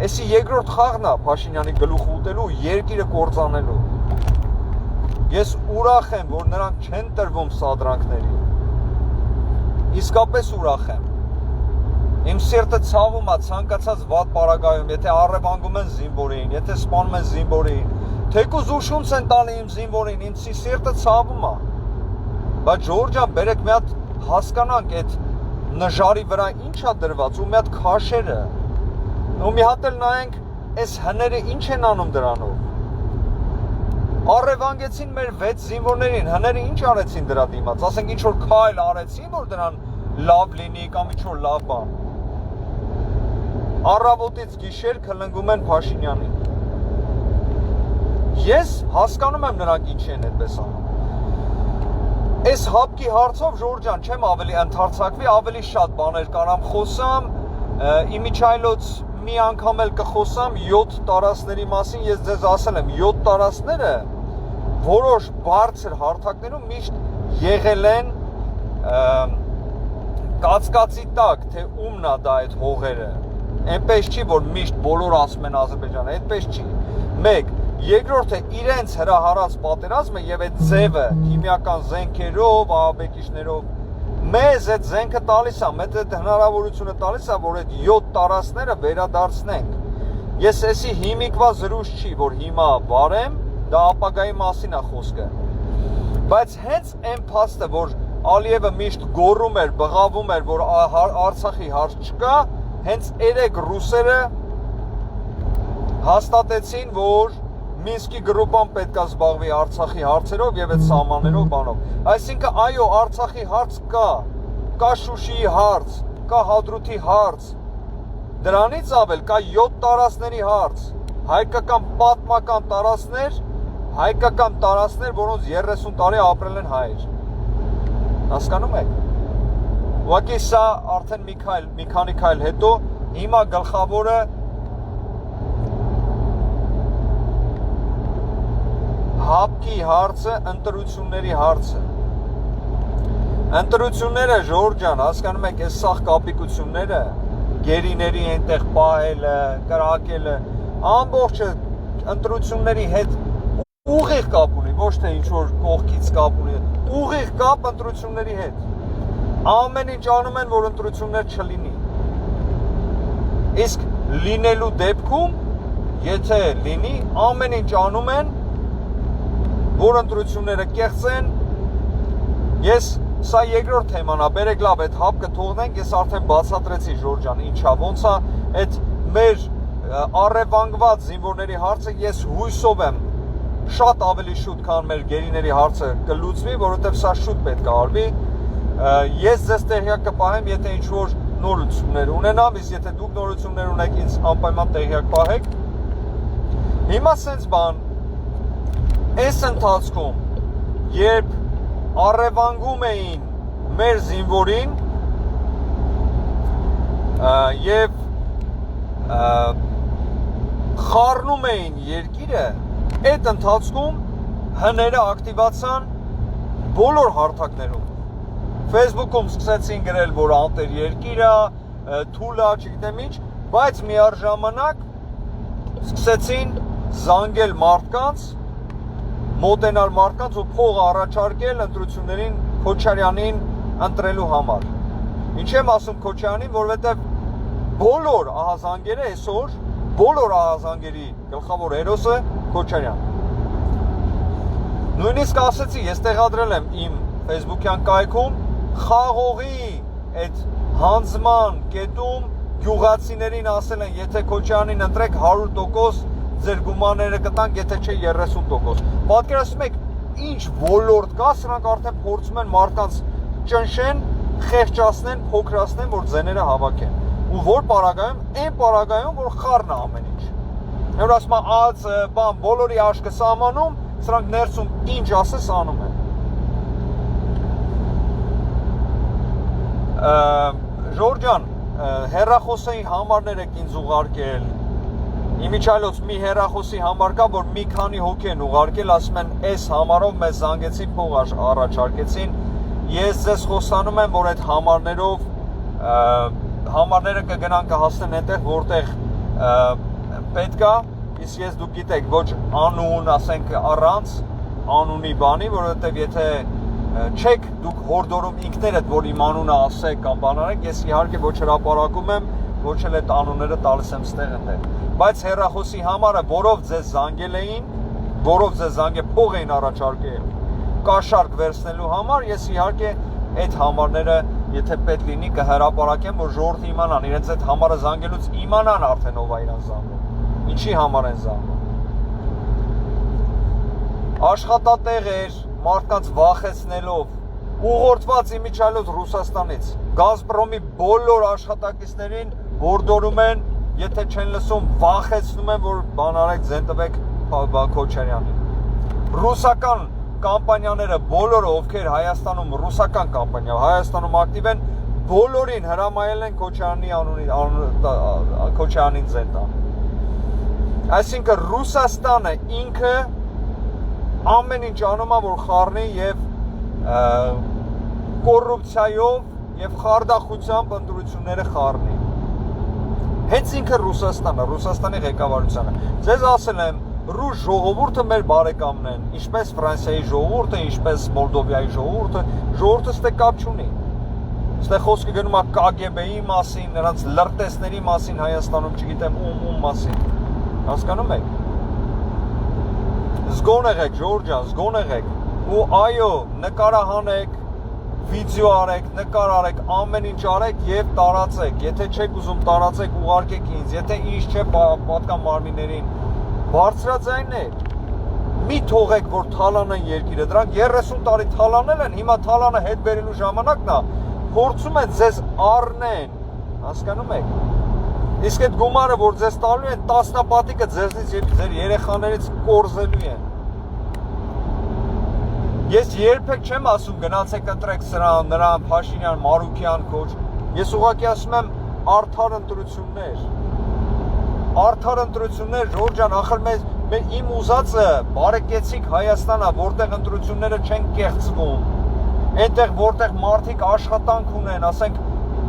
Էսի երկրորդ խաղն է Փաշինյանի գլուխը ուտելու, երկիրը կործանելու։ Ես ուրախ եմ, որ նրանք չեն տրվում սադրանքների։ Իսկապես ուրախ եմ։ Իմ սիրտը ցավում է ցանկացած վատ պարագայում, եթե առևանգում են զինվորին, եթե սպանում են զինվորին, թեկուզ ուշունց են տալի իմ զինվորին, իմ սիրտը ցավում է։ Բայց Ժորժ ջան, բերեք մի հատ հասկանանք այդ նժարի վրա ինչ է դրված ու մի հատ քաշերը։ Ու մի հատ էլ նայենք, այս հները ինչ են անում դրանով։ Առևանգեցին մեր 6 զինվորներին, հները ինչ արեցին դրա դիմաց, ասենք ինչ որ քայլ արեցին, որ դրան լավ լինի կամ ինչ որ լավ բան։ Առավոտից գիշեր քլնգում են Փաշինյանին։ Ես հասկանում եմ նրանք ինչ են այդպես անում։ Այս հապկի հարցով Ժորժ ջան, չեմ ավելի ընդհարցակվի, ավելի շատ բաներ կարամ խոսամ, իմիջայլոց մի անգամ էլ կխոսամ 7 տարածքների մասին, ես ձեզ ասել եմ, 7 տարածքները որոշ բարձր հարթակներում միշտ եղել են կացկացի տակ, թե ումն է դա այդ հողերը։ Այնպես չի, որ միշտ բոլոր ասում են Ադրբեջանը, այդպես չի։ Մեկ, երկրորդը իրենց հրահարած պատերազմը եւ այդ ձևը քիմիական զենքերով, ահաբեկիչներով մեզ այդ զենքը տալիս է, մեզ այդ հնարավորությունը տալիս է, որ այդ 7 տարածքները վերադարձնենք։ Ես էսի հիմիկվա զրույց չի, որ հիմա բարեմ, դա ապագայի մասին է խոսքը։ Բայց հենց այն փաստը, որ Ալիևը միշտ գոռում էր, բղավում էր, որ Արցախի հարց չկա, հենց 3 ռուսերը հաստատեցին, որ Մինսկի գրուպան պետք է զբաղվի Արցախի հարցերով եւ այդ սահմաններով բանով։ Այսինքն, այո, Արցախի հարց կա Շուշիի հարց, կա Հադրութի հարց։ Դրանից ավել կա 7 տարածքների հարց, հայկական պատմական տարածքներ, որոնց 30 տարի ապրել են հայեր։ Հասկանում եք։ Ուղղակի սա արդեն մի քանի քայլ հետո հիմա գլխավորը հապկի հարցը, ընտրությունների հարցը։ Ընտրությունները Ժորժ ջան, հասկանում եք, այս սաղ կապիկությունները, գերիների այնտեղ պահելը, կրակելը, ամբողջը ընտրությունների հետ ուղիղ կապ ունի, ոչ թե ինչ որ կողքից կապ ունի, ուղիղ կապ ընտրությունների հետ։ Ամեն ինչ անում են, որ ընտրություններ չլինի։ Իսկ լինելու դեպքում, եթե լինի, ամեն ինչ անում են, որ ընտրությունները կեղծեն, ես սա երկրորդ թեման է, բերեք լավ, այդ հապկը թողնենք, ես արդեն բացատրեցի Ժորժ ջան, ինչա, ոնց է այդ մեր առևանգված զինվորների հարցը, ես հույսով եմ շատ ավելի շուտ, քան մեր գերիների հարցը կլուծվի, որովհետև սա շուտ պետք է արվի, ես ձեզ տեղյակ կպահեմ, եթե ինչ որ նորություններ ունենամ, իսկ եթե դուք նորություններ ունեք, ինձ անպայման տեղյակ պահեք։ Հիմա սենց բան, այս ընթացքում, երբ առևանգում էին մեր զինվորին և խառնում էին երկիրը, այդ ընթացքում հները ակտիվացան բոլոր հարթակներում։ Facebook-ում սկսեցին գրել, որ անտեր երկիրը, թուլա, չգիտեմ ինչ, բայց միառժամանակ սկսեցին զանգել մարդկանց, մոտենալ մարդկանց ու փող առաջարկել ընտրություններին Քոչարյանին ընտրելու համար։ Ինչ եմ ասում Քոչարյանին, որովհետև բոլոր ահազանգերը այսօր, բոլոր ահազանգերի գլխավոր հերոսը Քոչարյան։ Նույնիսկ ասեցի, ես տեղադրել եմ իմ Facebook-յան կայքում, խաղողի այդ հանձման կետում գյուղացիներին ասել են, եթե Քոչարյանին ընտրեք 100% ձեր գումաները կտանք, եթե չէ 30%։ Պատկերացնում եք, ինչ ոլորտ կա, սրանք արդեն փորձում են մարդկանց ճնշեն, խեղճացնեն, փոքրացնեն, որ ձեները հավաքեն։ Ու որ պարագայում, այն պարագայում, որ խառն է ամեն ինչ։ Որ ասում են, բան, բոլորի աշկը սահմանում, սրանք ներսում ինչ ասես անում են։ Ժորժ ջան, հեռախոսային համարներ եք ինձ ուղարկել, իմիջայլոց մի հեռախոսի համար կա, որ մի քանի հոգի են ուղարկել, ասում են, այս համարով մեզ զանգեցին, փող առաջարկեցին, ես ձեզ խոսանում եմ, որ այդ համարները կգնան կհասնեն այնտեղ, որտեղ պետք է, իսկ ես դուք գիտեք, ոչ անուն, ասենք առանց, անունի բանի, որովհետև եթե չեք դուք հորդորում ինքներդ, որ իմ անունը ասեք կամ բանարեք, ես իհարկե ոչ հրապարակում եմ, ոչ էլ այդ անունները տալիս եմ ստեղ ընդ։ Բայց հեռախոսի համարը, որով ձեզ զանգել էին, որով ձեզ զանգել փող էին առաջարկել կաշառք վերցնելու համար, ես իհարկե այդ համարները, եթե պետք լինի, կհրապարակեմ, որ ժողովուրդը իմանան, իրենց այդ համարը զանգելուց իմանան արդեն ով է իրան զանգում, ինչի համար են զանգում։ Աշխատատեղեր, մարդկանց վախեցնելով, ուղղորդված իմիջիայլոց Ռուսաստանից, Գազպրոմի բոլոր աշխատակիցներին հորդորում են, եթե չեն լսում, վախեցնում են, որ բան արեք, ձեն տվեք Քոչարյանին։ Ռուսական կամպանիաները բոլորը, ովքեր Հայաստանում, ռուսական կամպանիա, Հայաստանում ակտիվ են, բոլորին հրամայել են Քոչայանին ձեն տան։ Այսինքն Ռուսաստանը ինքը ամեն ինչ անում է, որ խառնի եւ կոռուպցիայով եւ խարդախությամբ ընտրությունները խառնի։ Հենց ինքը Ռուսաստանը, Ռուսաստանի ղեկավարությունը։ Ձեզ ասել եմ, ռուս ժողովուրդը մեր բարեկամն են, ինչպես Ֆրանսիայի ժողովուրդը, ինչպես Մոլդովայի ժողովուրդը ստե կապ չունի։ Ստե խոսքը գնում է KGB-ի մասին, նրանց լրտեսների մասին Հայաստանում, չգիտեմ ում մասին։ Հասկանում եք։ Զգոն եղեք, Ժորժ ջան, զգոն եղեք։ Ու այո, նկարահանեք, վիդեո արեք, նկար արեք, ամեն ինչ արեք եւ տարածեք։ Եթե չեք ուզում տարածեք, ուղարկեք ինձ։ Եթե ինչ չէ պատկան մարմիններին, բարձրաձայներ։ Մի թողեք, որ թալանեն երկիրը։ Դրանք 30 տարի թալանել են, հիմա թալանը հետ բերելու ժամանակն է։ Փորձում են ձեզ առնեն։ Հասկանում եք։ Իսկ այդ գումարը, որ ձեզ տալու են, տասնապատիկը ձեզնից եւ ձեր երեխաներից կորզելու են։ Ես երբեք չեմ ասում գնացեք ընտրեք սրան, նրան, Փաշինյան, Մարուկյան, Քոչ։ Ես ուղղակի ասում եմ արդար ընտրություններ։ Արդար ընտրություններ, Ժորժ ջան, ախր մեր իմ ուզածը բարեկեցիկ Հայաստանա, որտեղ ընտրությունները չեն կեղծվում։ Այնտեղ որտեղ մարդիկ աշխատանք ունեն, ասենք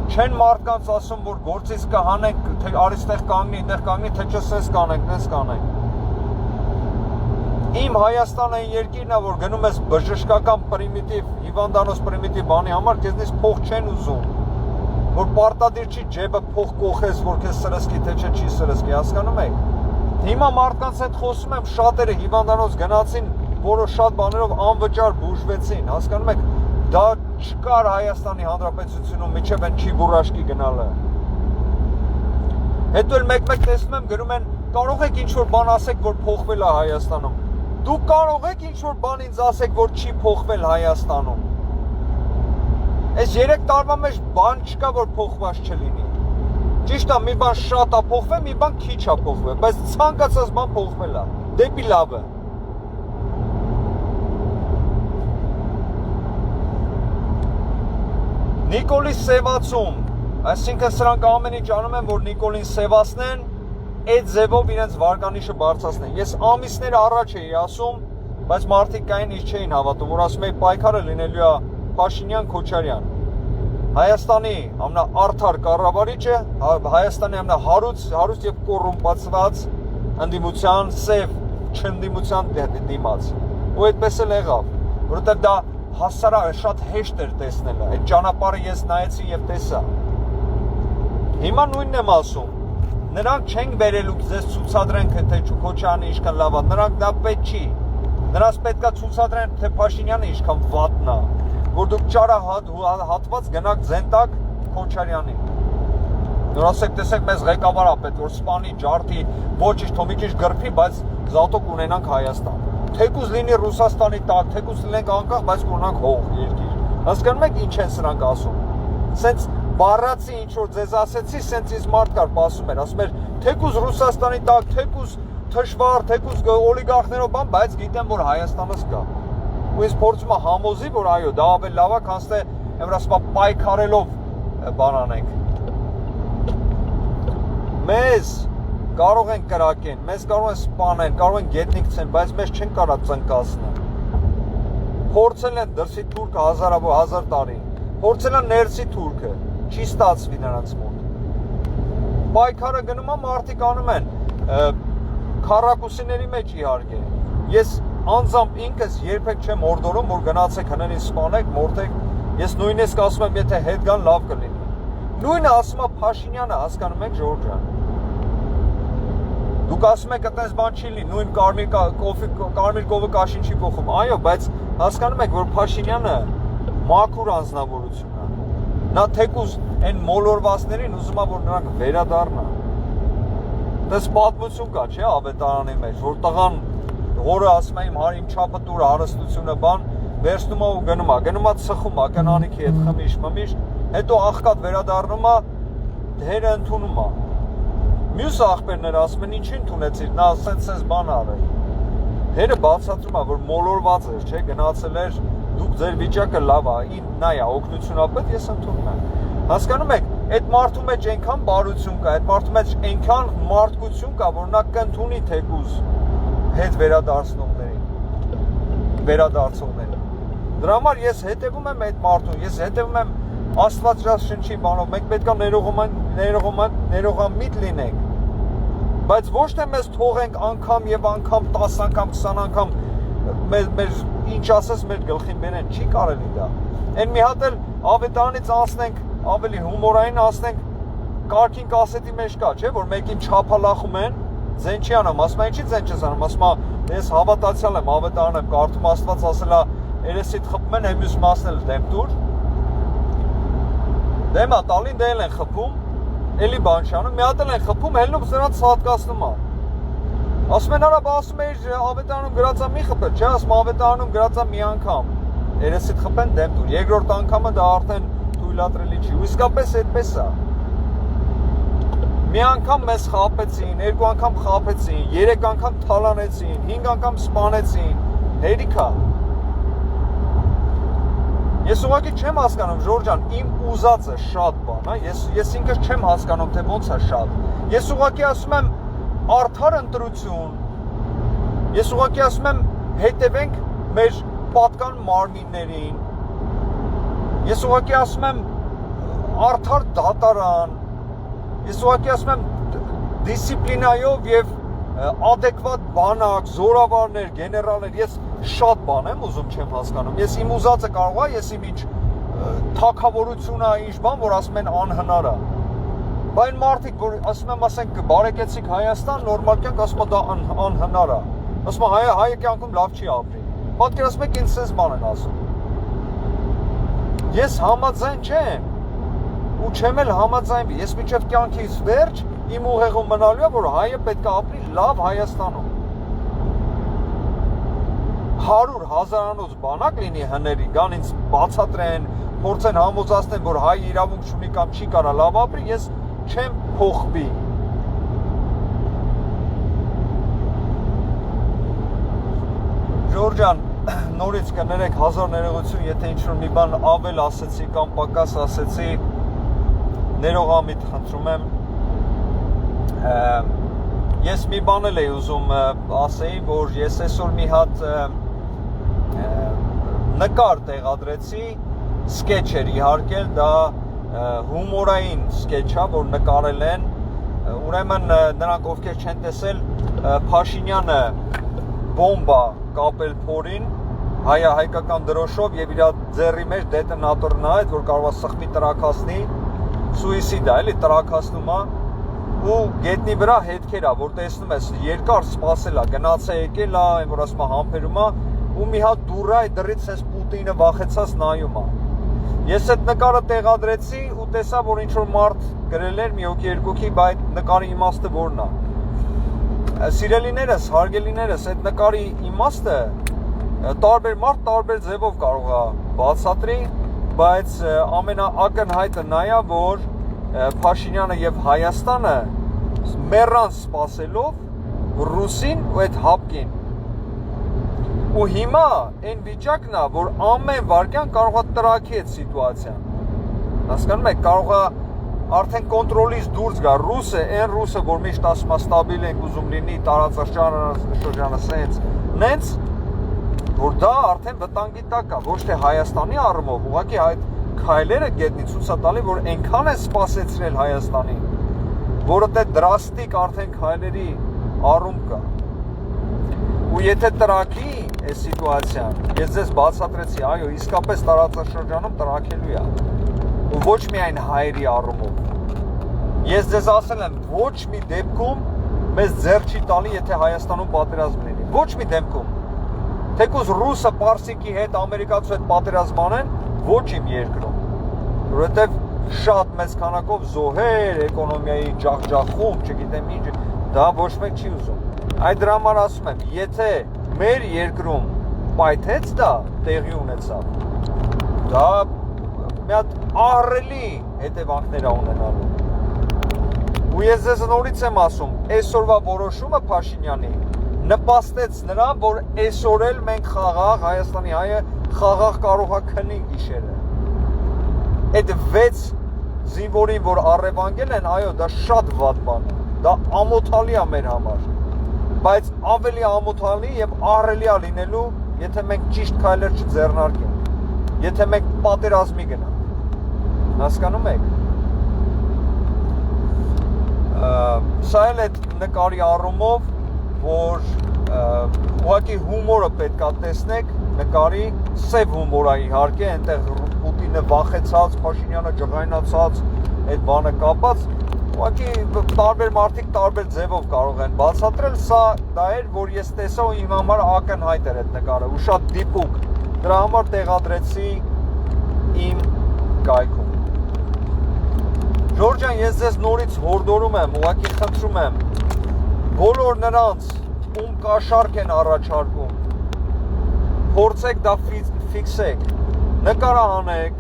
չեն մարդկանց ասում, որ գործից կհանենք, թե արիստեղ կանգնի, այնտեղ կանգնի, թե չսես կանենք, նես կանենք։ Իմ Հայաստանը երկիրն է, որ գնում ես բժշկական պրիմիտիվ, հիվանդանոց պրիմիտիվ բանի համար, քեզնից փող չեն ուզում, որ պարտադիր չի ջեբը փող կոխես, որ քեզ սրսկի, թե չի սրսկի, հասկանում եք։ Հիմա մարդկանց հետ խոսում եմ, շատերը հիվանդանոց գնացին, որոշ շատ բաներով անվճար բուժվեցին, հասկանում եք։ Դա չկար Հայաստանի Հանրապետությունում միջև են Չիբուրաշկի գնալը։ Հետո էլ մեկ-մեկ տեսնում եմ գրում են կարող եք ինչ-որ բան ասեք, որ փոխվել է Հայաստանում։ Դուք կարող եք ինչ-որ բան ինձ ասեք, որ չի փոխվել Հայաստանում։ Այս 3 տարվա մեջ բան չկա, որ փոխված չլինի։ Ճիշտ է, մի բան շատ է փոխվել, մի բան քիչ է փոխվել, բայց ցանկացած բան փոխվել է։ Դեպի լավը։ Նիկոլի սևացում, այսինքն սրանք ամեն ինչ անում են, որ Նիկոլին սևացնեն, այդ ձևով իրենց վարկանիշը բարձրացնեն։ Ես ամիսներ առաջ էի ասում, բայց մարդիկ կային ինչ չէին հավատում, որ ասում էի պայքարը լինելու է Փաշինյան, Քոչարյան։ Հայաստանի ամենաարդար կառավարիչը, Հայաստանի ամենահարուստ եւ կոռումպացված ընդդիմության, սև չընդդիմության դիմաց։ Ու այդպես էլ եղավ, որովհետեւ դա հասարակ շատ հեշտ էր տեսնելը, այդ ճանապարհը ես նայեցի եւ տեսա։ Հիմա նույնն եմ ասում, նրանք չեն վերելուկ ձեզ ցուցադրեն, թե Քոչյանը ինչքան լավ է, նրանք դա պետք չի։ Նրանց պետքա ցուցադրեն, թե Փաշինյանը ինչքան վատն է, որ դուք ճարահատված գնաք ձենտակ Քոչարյանին։ Նոր ասեք, տեսեք, մեզ ղեկավար է պետք, որ սպանի, ջարդի, ոչինչ, թող մի քիչ գրփի, բայց զատոկ ունենանք Հայաստան։ Թեկուզ լինի Ռուսաստանի տակ, թեկուզ լինենք անկախ, բայց կունենանք հող երկիր։ Հասկանում եք ինչ են սրանք ասում։ Սենց բառացի ինչ որ ձեզ ասեցի, սենց ինձ մարդ կար ասում էր, թեկուզ Ռուսաստանի տակ, թեկուզ թշվառ, թեկուզ օլիգարխներով բան, բայց գիտեմ, որ Հայաստանս կա։ Ու ինձ փորձում է համոզի, որ այո, դա ավելի լավ է, քան թե εμրասպա պայքարելով բան անենք։ Մեզ կարող են կրակեն, մեզ կարող են սպանեն, կարող են գետնիկ ցեն, բայց մեզ չեն կարա ծնկացնել։ Փորձել են դրսի թուրքը հազար տարի, փորձել են ներսի թուրքը, չի ստացվի նրանց մոտ։ Պայքարը գնում է, մարդիկ անում են քառակուսիների մեջ իհարկե։ Ես անձամբ ինքս երբեք չեմ օրդորում, որ գնացեք հնարին սպանեք, մորթեք, ես նույնիսկ ասում եմ, եթե հետ գան լավ կլինի։ Նույնը ասում է Փաշինյանը, հասկանում եք Ժորժ ջան։ Դուք ասում եք այդպես բան չի լինի, նույն կարմիր կովը կաշին չի փոխում։ Այո, բայց հասկանում եք, որ Փաշինյանը մաքուր անձնավորություն է։ Նա թեկուզ այն մոլորվածներին ուզում է, որ նրանք վերադառնան։ Դες պատմություն կա, չէ, ավետարանի մեջ, որ տղան հորը ասում է իմ չափը տուր հարստությունը բան, վերցնում է ու գնում է ծխում է կնանիքի հետ խմիշ, հետո աղքատ վերադառնում է, դերը ընդունում է։ Մյուս աղբերները ասում են ինչի ընդունեցիր, նա ասենց բան արել։ Հերը բացատրում է, որ մոլորված էր, չէ, գնացել էր, դուք ձեր վիճակը լավ է, նա է, օգնություն ապետ, ես ընդունում եմ։ Հասկանում եք, այդ մարդու մեջ այնքան բարություն կա, այդ մարդու մեջ այնքան մարդկություն կա, որ նա կընդունի թեկուզ հետ վերադարձողներին։ Դրա համար ես հետևում եմ այդ մարդուն, ես հետևում եմ Աստվածաշնչի բանով, մենք պետք է ներողամիտ լինենք, բայց ոչ թե մեզ թողենք անգամ եւ անգամ 10 անգամ 20 անգամ մեր ինչ ասես մեր գլխին բերեն, չի կարելի դա։ Այն մի հատ էլ ավետարանից անցնենք, ավելի հումորային անցնենք, կարգին կասետի մեջ կա, չէ, որ մեկին չափալախում են, ձեն չի անում, ասում են ինչի ձեն չես անում, ասում է ես հավատացյալ եմ, ավետարան եմ, կարդում Աստված ասել է, երեսիդ խփում են, մյուս մասն էլ դեմ տուր։ Դեմա տալին դել են խփում, էլի բան չանում, մի հատ էլ են խփում, հելնում սրանց հատկացնում է։ Ասում են արա, ասում էիր ավետարանում գրածա մի խփել, չէ, ասում ավետարանում գրածա մի անգամ։ Երեսիդ խփեն դեմ տուր, երկրորդ անգամը դա արդեն թույլատրելի չի։ Ու իսկապես այդպես է։ Մի անգամ մեզ խաբեցին, երկու անգամ խաբեցին, երեք անգամ թալանեցին, 5 անգամ սպանեցին, հերիքա։ Ես ուղղակի չեմ հասկանում, Ժորժ ջան, իմ ուզածը շատ բան է, ես ինքս չեմ հասկանում, թե ոնց է շատ։ Ես ուղղակի ասում եմ արդար ընտրություն։ Ես ուղղակի ասում եմ հետևենք մեր պատկան մարմիններին։ Ես ուղղակի ասում եմ արդար դատարան։ Ես ուղղակի ասում եմ դիսցիպլինայով եւ adekvat բանակ, զորավարներ, գեներալներ, ես շատ բան եմ ուզում չեմ հասկանում։ Ես իմ ուզածը կարող է, ես իմ ինչ թակավորություն է, ինչ բան, որ ասում են անհնար է։ Բայց մարդիկ, որ ասում եմ, ասենք բարեկեցիկ Հայաստան, նորմալ կյանք ասում է դա անհնար է։ Ասում է հայը կյանքում լավ չի ապրի։ Պատկերացնում եք ինձ sense բան են ասում։ Ես համաձայն չեմ։ Ու չեմ էլ համաձայնվի, ես մինչև կյանքից վերջ իմ ուղեղում մնալու է, որ հայը պետք է ապրի լավ Հայաստանում։ 100 հազարանոց բանակ լինի հների, գան ինձ բացատրեն, փորձեն համոզացնեն, որ հայ իրավունք չունի կամ չի կարա լավ ապրի, ես չեմ փոխվի։ Ժորժ ջան, նորից կներեք հազար ներողություն, եթե ինչ-որ մի բան ավել ասեցի կամ պակաս ասեցի, ներողամիտ խնդրում եմ։ Ես մի բան էլ էի ուզում ասեի, որ ես այսօր մի հատ նկար տեղադրեցի, սկեչ էր իհարկել, դա հումորային սկեչ է, որ նկարել են, ուրեմն նրանք ովքեր չեն տեսել, Փաշինյանը բոմբա կապել փորին, հայկական դրոշով եւ իր ձեռի մեջ դետոնատորն է, որ կարող է սխմի տրաքացնի, սուիսիդ է, էլի տրաքացնում է, ու գետնի վրա հետքեր է, որ տեսնում ես երկար սպասել է, գնաց է եկել է, այն որ ասում է համբերում է, ու մի հատ դուռը այդ դռից sense Պուտինը վախեցած նայում է։ Ես այդ նկարը տեղադրեցի ու տեսա, որ ինչ որ մարդ գրել էր մի հոգի երկուքի, բայց նկարի իմաստը որն է։ Սիրելիներս, հարգելիներս, այդ նկարի իմաստը տարբեր մարդ տարբեր ձևով կարող է բացատրի, բայց ամենաակնհայտը նա է, որ Փաշինյանը եւ Հայաստանը մեռան սпасելով ռուսին ու այդ հապկին։ Ու հիմա այն վիճակն է, որ ամեն վարքյան կարող է տրակի այդ սիտուացիան։ Հասկանում եք, կարող է արդեն կոնտրոլից դուրս գա ռուսը, այն ռուսը, որ միշտ ասում է ստաբիլ ենք ուզում լինի, տարածաշրջանը սենց, նենց, որ դա արդեն վտանգի տակ է, ոչ թե Հայաստանի առումով, ուղղակի այդ քայլերը գետնի ցույց է տալի, որ այնքան է սпасեցրել Հայաստանին, որը դե դրաստիկ արդեն քայլերի առում կա։ Ու եթե տրակի, այս սիտուացիան։ Ես ձեզ բացատրեցի, այո, իսկապես տարածաշրջանում տրաքելու է։ Ու ոչ միայն հայերի առումով։ Ես ձեզ ասել եմ, ոչ մի դեպքում մեզ ձեռ չի տալի, եթե Հայաստանում պատերազմ լինի։ Ոչ մի դեպքում։ Թեկուզ ռուսը պարսիկի հետ, ամերիկացու հետ պատերազմ անեն, ոչ իմ երկրում։ Որովհետև շատ մեծ քանակով զոհեր, էկոնոմիայի ջախջախում, չգիտեմ ինչ, դա ոչ մեկ չի ուզում։ Այդ դրա համար ասում եմ, եթե մեր երկրում պայթեց դա տեղի ունեցավ, դա մի հատ ահռելի հետևանքներ ունենալու։ Ու ես ձեզ նորից եմ ասում, այսօրվա որոշումը Փաշինյանի նպաստեց նրան, որ այսօր էլ մենք խաղաղ, Հայաստանի հայը խաղաղ կարող է քնի գիշերը։ Այդ 6 զինվորին, որ առևանգել են, այո, դա շատ վատ բան է, դա ամոթալի է մեր համար, բայց ավելի ամոթալի և ահռելի է լինելու, եթե մենք ճիշտ քայլեր չձեռնարկենք, եթե մենք պատերազմի գնանք, հասկանում եք։ Սա էլ այդ նկարի առումով, որ ուղղակի հումորը պետք է տեսնեք, նկարի սև հումոր է իհարկե, այնտեղ Պուտինը վախեցած, Փաշինյանը ջղայնացած, այդ բանը կապած, ուղղակի տարբեր մարդիկ տարբեր ձևով կարող են բացատրել, սա դա էր, որ ես տեսա ու իմ համար ակնհայտ էր այդ նկարը, ու շատ դիպուկ, դրա համար տեղադրեցի իմ կայքում։ Ժորժյան, ես ձեզ նորից հորդորում եմ, ուղղակի խնդրում եմ, բոլոր նրանց, ում կաշառք են առաջարկում, փորձեք դա ֆիքսեք, նկարահանեք,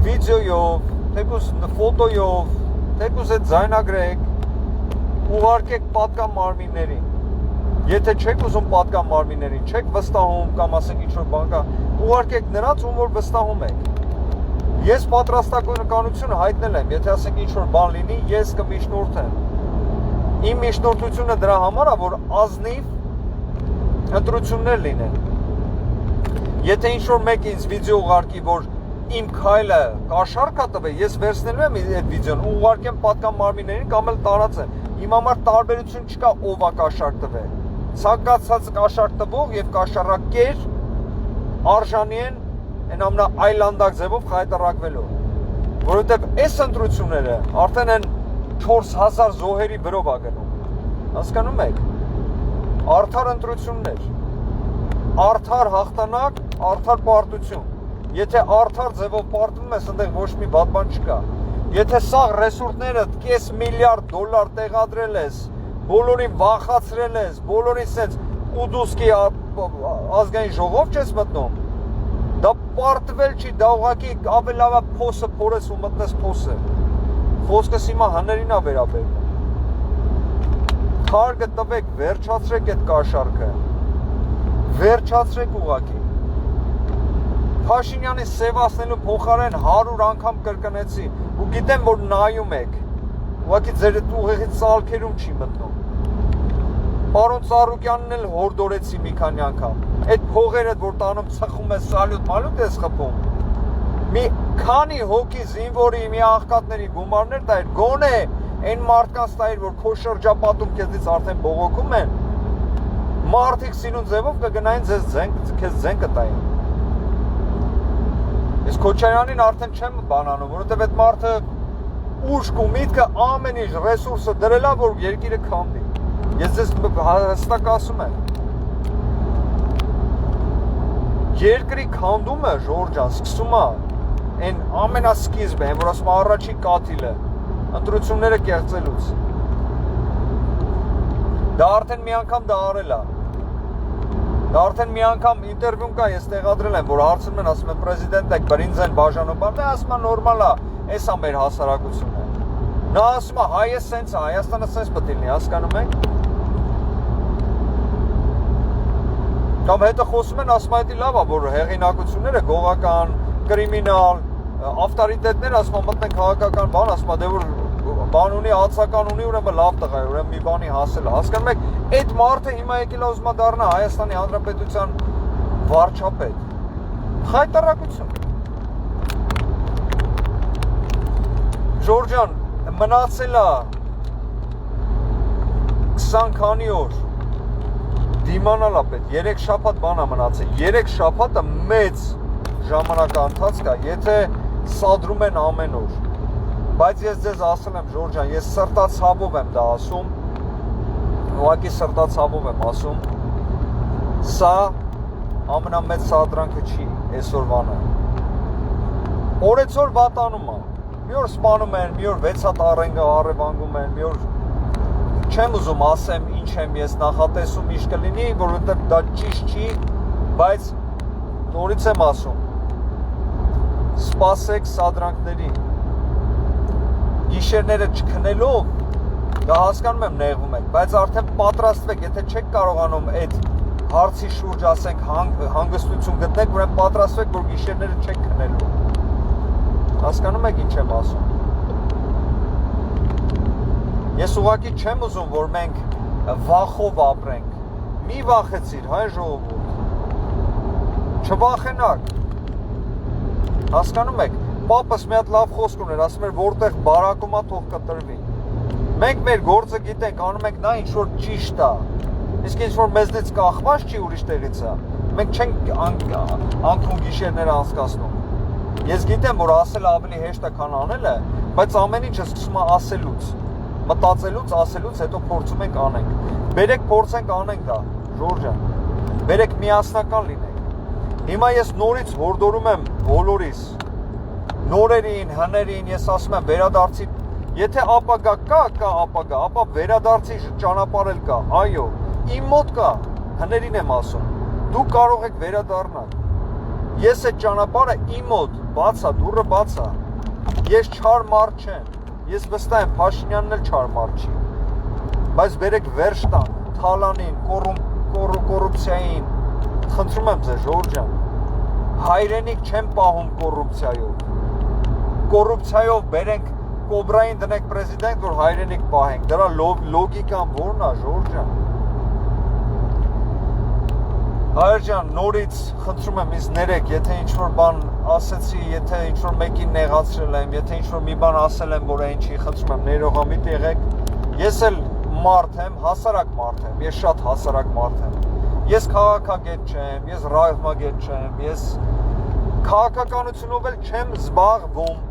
վիդեոյով, թեկուզ ֆոտոյով, թեկուզ այդ ձայնագրեք, ուղարկեք պատկան մարմիններին։ Եթե չեք ուզում պատկան մարմիններին, չեք վստահում կամ ասենք ինչ-որ բան կա, ուղարկեք նրանց, ում որ վստահում եք։ Ես պատրաստակությունը հայտնել եմ, եթե ասենք ինչ-որ բան լինի, ես կմիջնորդեմ։ Իմ միջնորդությունը դրա համար է, որ ազնիվ ընտրություններ լինեն։ Եթե ինչ-որ մեկ ինձ վիդեո ուղարկի, որ իմ քայլը կաշառք է տվել, ես վերցնելու եմ այդ վիդեոն, ուղարկեմ պատկան մարմիններին կամ էլ տարածեմ։ Իմ համար տարբերություն չկա ով է կաշառք տվել։ Ցանկացած կաշառք տվող եւ կաշառակեր արժանի են այն ամենա այլանդակ ձևով խայտարակվելու։ Որովհետեւ այս ընտրությունները արդեն են 4000 զոհերի վրով է գնում։ Հասկանում եք։ Արդար ընտրություններ, արդար հաղթանակ, արդար պարտություն։ Եթե արդար ձևով պարտվում ես, այնտեղ ոչ մի բան չկա։ Եթե սա ռեսուրսները $500 միլիարդ տեղադրել ես, բոլորին վախացրել ես, բոլորին սենց ուդուսկի ազգային ժողով չես մտնում, դա պարտվել չի, դա ուղղակի ավելի լավ է փոսը փորես ու մտնես փոսը։ Խոսքս հիմա հներին է վերաբերվում։ Քարգը տվեք, վերջացրեք այդ կաշառքը։ Վերջացրեք ուղղակի։ Փաշինյանի սևացնելու փոխարեն 100 անգամ կրկնեցի ու գիտեմ, որ նայում եք։ Ուղղակի ձեր ուղեղի ծալքերում չի մտնում։ Պարոն Ծառուկյանն էլ հորդորեցի մի քանի անգամ։ Այդ փողերը, որ տանում ծխում է սալյուտ ես խփում։ Մի քանի հոգի զինվորի մի աղքատների գումարներ տայր, գոնե այն մարդկանց տայր, որ քո շրջապատում քեզից արդեն բողոքում են, մարդիկ սիրուն ձևով կգնային քեզ ձեն կտային։ Ես Քոչարյանին արդեն չեմ բանանում, որովհետև այդ մարդը ուշք ու միտքը ամեն ինչ ռեսուրսը դրել է, որ երկիրը քանդի։ Ես ձեզ հստակ ասում եմ։ Երկրի քանդումը, Ժորժան, սկսում է այն ամենասկիզբը, որ ասում առաջի կաթիլը, ընտրությունները կեղծելուց։ Դա արդեն մի անգամ դա արել է։ Դա արդեն մի անգամ ինտերվյուն կա, ես տեղադրել եմ, որ հարցնում են, ասում են պրեզիդենտ եք, բրինձ են բաժանում, դա ասում է նորմալ է, այս է մեր հասարակությունը։ Նա ասում է, հայը սենց է, Հայաստանը սենց պետք է լինի, հասկանում եք։ Կամ հետը խոսում են, ասում է, դա լավ է, որ հեղինակությունները գողական, կրիմինալ, ավտորիտետներ ասում է, մտնեն քաղաքական բան, ասում է, դե որ բան ունի, ածական ունի, ուրեմն լավ տղա է, ուրեմն մի բանի հասել է։ Հասկանում եք, այդ մարդը հիմա եկել է ուզում է դառնա Հայաստանի Հանրապետության վարչապետ։ Խայտարակություն։ Ժորժան, մնացել է 20 քանի օր։ իմանալա պետք 3 շաբաթ բան է մնացել 3 շաբաթը մեծ ժամանակահատված կա եթե սադրում են ամեն օր բայց ես ձեզ ասել եմ Ժորժան ես սրտացավով եմ դա ասում ուղղակի սրտացավով եմ ասում սա ամենամեծ սադրանքը չի այսօրվանը օրեցօր վատանում է մի օր սպանում են մի օր 6 հատ առևանգում են մի օր չեմ ուզում ասեմ ինչ եմ ես նախատեսում ինչ կլինի որովհետև դա ճիշտ չի բայց նորից եմ ասում սպասեք սադրանքներին գիշերները չքնելով դա հասկանում եմ նեղվում եք բայց արդեն պատրաստվեք եթե չեք կարողանում այդ հարցի շուրջ ասենք հանգստություն գտնեք ուրեմն պատրաստվեք որ գիշերները չեք քնելու հասկանում եք ինչ եմ ասում ես ուղղակի չեմ ուզում որ մենք վախով ապրենք մի վախեցիր հայ ժողովուրդ չվախենակ հասկանում եք պապս մի հատ լավ խոսք ուներ ասում էր որտեղ բարակումա թող կտրվի մենք մեր գործը գիտենք անում ենք նա ինչ որ ճիշտ է իսկ ինչ որ մեզնից կախված չի ուրիշ տեղից է մենք չենք անկում գիշերները անցկացնում ես գիտեմ որ ասելը ավելի հեշտ է քան անելը բայց ամեն ինչը սկսում է ասելուց մտածելուց ասելուց հետո փորձում ենք անենք բերեք փորձենք անենք դա Ժորժան բերեք միասնական լինենք հիմա ես նորից հորդորում եմ բոլորիս նորերին հներին ես ասում եմ վերադարձի եթե ապագա կա ապագա ապա վերադարձի ճանապարհ էլ կա այո իմ մոտ կա հներին եմ ասում դուք կարող եք վերադառնալ ես այդ ճանապարհը իմ մոտ բաց է դուռը բաց է ես չար մարդ չեմ ես վստահ եմ Փաշինյանն էլ չար մարդ չի բայց բերեք վերջ տանք թալանին կոռուպցիային խնդրում եմ ձեզ Ժորժան հայրենիք չեմ պահում կոռուպցիայով բերենք կոբրային դնենք պրեզիդենտ որ հայրենիք պահենք դրա լոգիկան ո՞րն է Ժորժան Հայր ջան, նորից խնդրում եմ ինձ ներեք, եթե ինչ-որ բան ասեցի, եթե ինչ-որ մեկին նեղացրել եմ, եթե ինչ-որ մի բան ասել եմ, որ այն չի, խնդրում եմ ներողամիտ եղեք։ Ես էլ մարդ եմ, հասարակ մարդ եմ, ես շատ հասարակ մարդ եմ։ Ես քաղաքագետ չեմ, ես ռազմագետ չեմ, ես քաղաքականությունով էլ չեմ զբաղվում։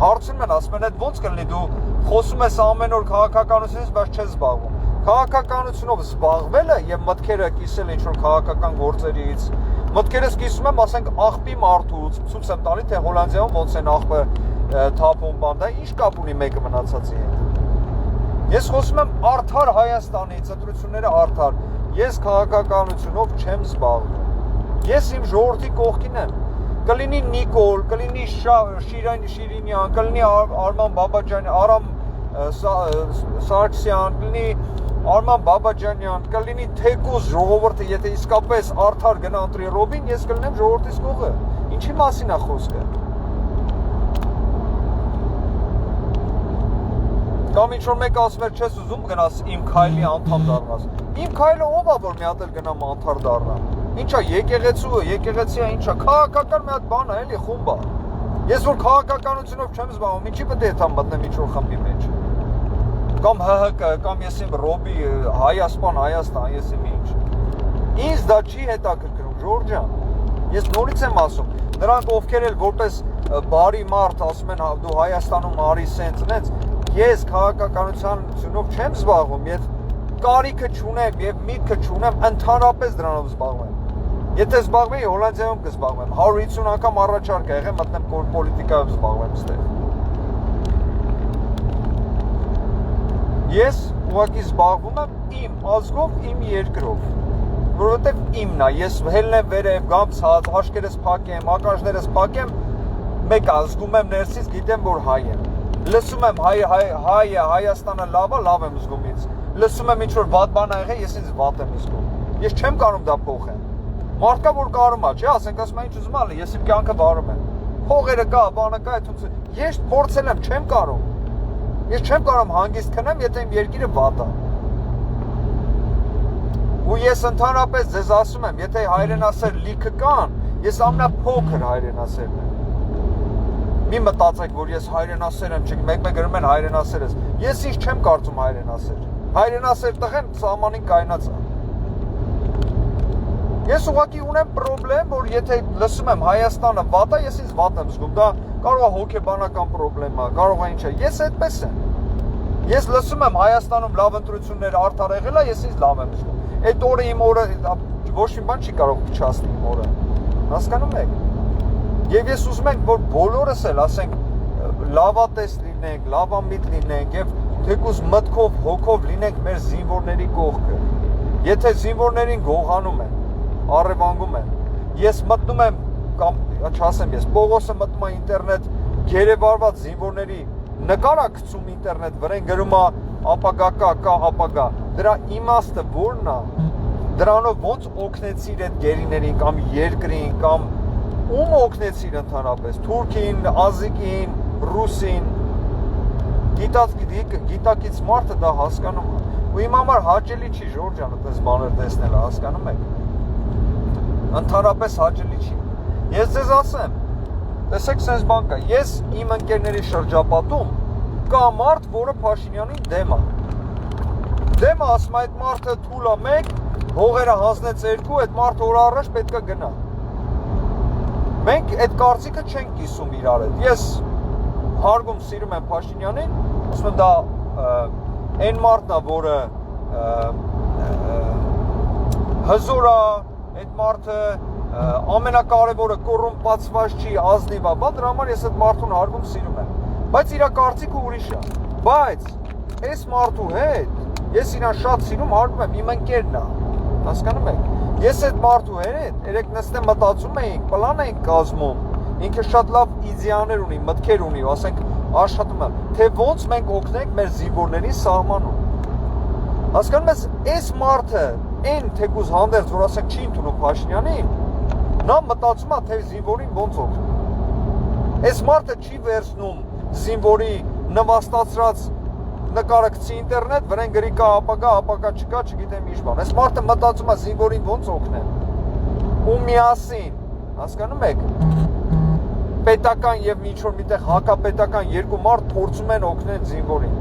Հարցնում են, ասում են, այդ ո՞նց կլինի դու խոսում ես ամեն օր քաղաքականությունից, բայց չես զբաղվում։ Քաղաքականությունով զբաղվելը եւ մտքերը կիսել ինչ-որ քաղաքական գործերից մտքերս կիսում եմ, ասենք, աղբի մարդուց ցույց եմ տալի, թե Հոլանդիայում ոնց են աղբը թափում բան, դա ինչ կապ ունի մեկը մնացածի հետ։ Ես խոսում եմ արդար Հայաստանի ծտրությունները արդար։ Ես քաղաքականությունով չեմ զբաղվում։ Ես իմ ժողովրդի կողքին եմ։ Կլինի Նիկոլ, կլինի Շիրինյան, կլինի Արման Բաբաջանյան, Արամ Սարգսյան, կլինի Արման Բաբաջանյան, կլինի թեկուզ ժողովուրդը, եթե իսկապես արդար գնա ընտրի Ռոբին, ես կլինեմ ժողովրդից կողը։ Ինչի մասին է խոսքը։ Կամ ինչ-որ մեկը ասում էր, չես ուզում գնաս իմ քայլի անդամ դառնաս։ Իմ քայլը ով է, որ մի հատ էլ գնամ անդամ դառնամ։ Ինչա եկեղեցի է, ինչա քաղաքական մի հատ բան է, էլի խումբ է։ Ես որ քաղաքականությունով չեմ զբաղվում, ինչի պետք է դա մտնեմ ինչ-որ խմբի մեջ։ Կամ ՀՀԿ, կամ ես իմ Ռոբի Հայաստան, ես իմ ինչ։ Ինձ դա չի հետաքրքրում, Ժորժան։ Ես նորից եմ ասում, նրանք ովքեր էլ որպես բարի մարդ ասում են, դու Հայաստանում արի սենց, նենց, ես քաղաքականությունով չեմ զբաղվում, եւ կարիքը չունեմ եւ միտքը չունեմ ընդհանրապես դրանով զբաղվեմ։ Եթե զբաղվեի Հոլանդիայում կզբաղվեմ, 150 անգամ առաջարկ ա եղել մտնեմ պոլիտիկայով զբաղվեմ ստեղ։ Ես ուղղակի զբաղվում եմ իմ ազգով, իմ երկրով, որովհետև իմն է, ես հելնեմ վերև, գամ ցած, հաշկերս փակեմ, ակաժներս փակեմ, մեկ ազգում եմ ներսից, գիտեմ որ հայ եմ։ Լսում եմ Հայաստանը լավ է, լավ եմ զգում ինձ։ Լսում եմ ինչ-որ վատ բան ա եղել, ես ինձ վատ եմ զգում։ Ես չեմ կարող դա փոխեմ։ Մարդկա որ կարում է, չէ, ասենք ասում ինչ ուզում ալի, ես իմ կյանքը վարում եմ։ Փողերը կա, բանը կա, այդ ես փորձել եմ, չեմ կարող։ Ես չեմ կարող հանգիստ քնեմ, եթե իմ երկիրը վատ է։ Ու ես ընդհանրապես ձեզ ասում եմ, եթե հայրենասեր լիքը կան, ես ամենափոքր հայրենասերն եմ։ Մի մտածեք, որ ես հայրենասեր եմ, չեք, մեկ գրում են հայրենասեր ես։ Ես ինչ չեմ կարծում հայրենասեր։ Հայրենասեր տղեն սահմանին կայնած է։ Ես ուղղակի ունեմ խնդրեմ, որ եթե լսում եմ Հայաստանը վատ է, ես ինձ վատ եմ զգում, դա կարող է հոգեբանական խնդրեմ է, կարող է ինչ է, ես այդպես եմ։ Ես լսում եմ Հայաստանում լավ ընտրություններ արդար եղել է, ես ինձ լավ եմ զգում։ Այդ օրը իմ օրը ոչ մի բան չի կարող փչացնել իմ օրը։ Հասկանում եք։ Եվ ես ուզում եմ, որ բոլորս էլ ասենք լավատես լինենք, լավամիտ լինենք եւ թեկուզ մտքով, հոգով լինենք մեր զինվորների կողքը։ Եթե զինվորներին գողանում են, առևանգում են, ես մտնում եմ կամ չասեմ ես, Պողոսը մտնում է ինտերնետ գերեվարված զինվորների նկար է գցում ինտերնետ վրան գրում է ապագա կա ապագա։ Դրա իմաստը ո՞րն է։ Դրանով ոնց օգնեցիր այդ գերիներին կամ երկրին կամ ում օգնեցիր ընդհանրապես, Թուրքին, Ազիկին, Ռուսին, գիտակից մարդը դա հասկանում է։ Ու իմ համար հաճելի չի Ժորժան այդպես բաներ տեսնելը, հասկանում եք։ Ընդհանրապես հաճելի չի։ Ես ձեզ ասեմ, տեսեք sense բան կա, ես իմ ընկերների շրջապատում կա մարդ, որը Փաշինյանին դեմ է։ Դեմ է, ասում այդ մարդը թույլ է մեկ, հողերը հանձնեց երկու, այդ մարդը օր առաջ պետք է գնա։ Մենք այդ կարծիքը չենք կիսում իրար հետ։ Ես հարգում սիրում եմ Փաշինյանին, ասում եմ դա այն մարդն է, որը հզոր է, այդ մարդը ամենակարևորը կոռումպացված չի, ազնիվ է, բա դրա համար ես այդ մարդուն հարգում սիրում եմ։ Բայց իր կարծիքը ուրիշ է։ Բայց այս մարդու հետ ես իրան շատ սիրում, հարգում եմ, իմ ընկերն է։ Հասկանում եք։ Ես այդ մարդու հետ երեք նստեմ մտածում էինք, պլան էինք կազմում։ Ինքը շատ լավ իդեաներ ունի, մտքեր ունի, ասենք աշխատում է, թե ոնց մենք օգնենք մեր զինվորների սահմանում։ Հասկանում ես, այս մարդը այն թեկուզ հանդերձ, որ ասենք չի ընդունում Փաշինյանին, նա մտածում է, թե զինվորին ոնց օգնի։ Այս մարդը չի վերցնում զինվորի նվաստացրած նկարը գցի ինտերնետ, վրան գրի կա ապագա չկա, չգիտեմ ինչ բան։ Այս մարդը մտածում է զինվորին ոնց օգնեն։ Ու միասին, հասկանում եք, պետական եւ ինչ-որ միտեղ հակապետական երկու մարդ փորձում են օգնել զինվորին։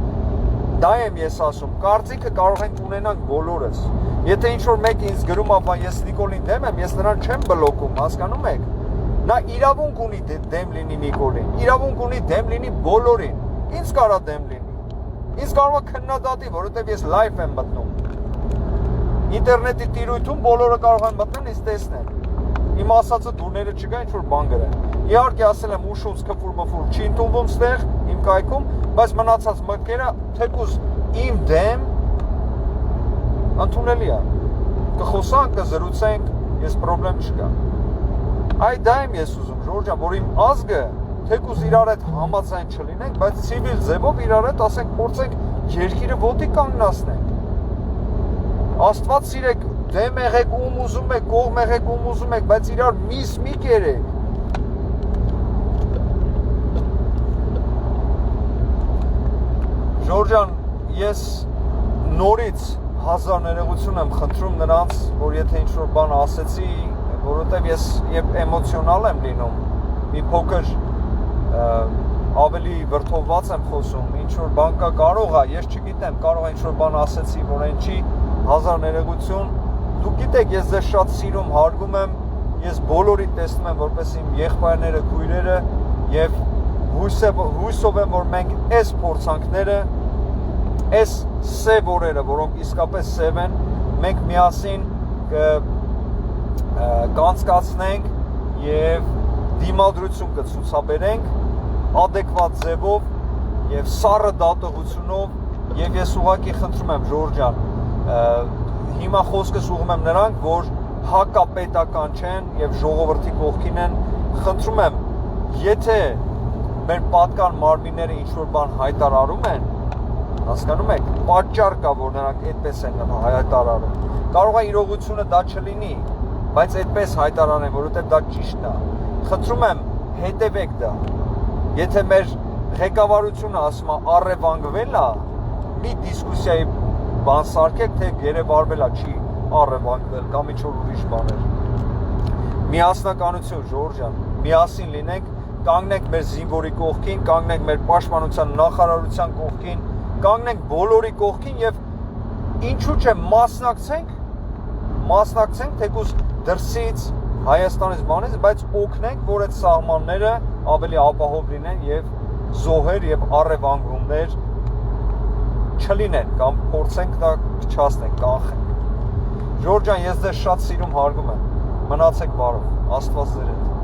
Դա եմ ես ասում, կարծիքը կարող ենք ունենանք բոլորս։ Եթե ինչ-որ մեկ ինձ գրում է, բան ես Նիկոլին դեմ եմ, ես նրան չեմ բլոկում, հասկանում եք։ Նա իրավունք ունի դեմ լինի Նիկոլին, իրավունք ունի դեմ լինի բոլորին։ Ինձ կարա դեմ լինի։ Ինձ կարող է քննադատի, որովհետև ես լայվ եմ մտնում։ Ինտերնետի տիրույթում բոլորը կարող են մտնել, ինձ տեսնել։ Իմ ասածը դուրները չկա, ինչ-որ բան գրեն։ Իհարկե ասել եմ ուշուց քֆուր չի ընդունվում ստեղ, իմ կայքում, բայց մնացած մտքերը թեկուզ իմ դեմ ընդունելի է։ Կխոսանք, կզրուցենք, ես պրոբլեմ չկա։ Այ դա եմ ես ուզում, Ժորժան, որ իմ ազգը թեկուզ իրար հետ համաձայն չլինենք, բայց ցիվիլ ձևով իրար հետ ասենք փորձենք երկիրը ոտի կանգնացնենք։ Աստված սիրեք, դեմ եղեք ում ուզում եք, կողմ եղեք ում ուզում եք, բայց իրար միս մի կերեք։ Ժորժան, ես նորից հազար ներողություն եմ խնդրում նրանց, որ եթե ինչ-որ բան ասեցի, որովհետև ես երբ էմոցիոնալ եմ լինում, մի փոքր ավելի վրդովված եմ խոսում, ինչ-որ բան կա, կարող է, ես չգիտեմ, կարող է ինչ-որ բան ասեցի, որ այն չի, հազար ներողություն, դուք գիտեք, ես ձեզ շատ սիրում, հարգում եմ, ես բոլորին տեսնում եմ, որպես իմ եղբայրները, քույրերը եւ հույսով եմ, որ մենք այս փորձանքները, այս սև օրերը, որոնք իսկապես սև են, մենք միասին կանցկացնենք եւ դիմադրություն կցուցաբերենք adekvat ձևով եւ սառը դատողությունով եւ ես ուղղակի խնդրում եմ Ժորժան հիմա խոսքս ուղղում եմ նրանք որ հակապետական չեն եւ ժողովրդի կողքին են խնդրում եմ եթե մեր պատկան մարմինները ինչ որ բան հայտարարում են հասկանում եք պատճառ կա որ նրանք այդպես են հայտարարում կարող է իրողությունը դա չլինի բայց այդպես հայտարարեն որովհետեւ դա ճիշտն է խնդրում եմ հետևեք դա եթե մեր ղեկավարությունը ասում է առևանգվել է մի դիսկուսիայի բան սարքեք թե գերեվարվել է չի առևանգվել կամ ինչ-որ ուրիշ բաներ միասնականություն Ժորժան միասին լինենք կանգնենք մեր զինվորի կողքին կանգնենք մեր պաշտպանության նախարարության կողքին կանգնենք բոլորի կողքին եւ ինչու՞ չէ մասնակցենք թեկուզ դրսից Հայաստանից բանից, բայց օգնենք, որ այդ սահմանները ավելի ապահով լինեն եւ զոհեր եւ առևանգումներ չլինեն կամ փորձենք դա չասնենք, կանխենք։ Ժորժ ջան, ես ձեզ շատ սիրում հարգում եմ։ Մնացեք բարով, Աստված ձեր հետ։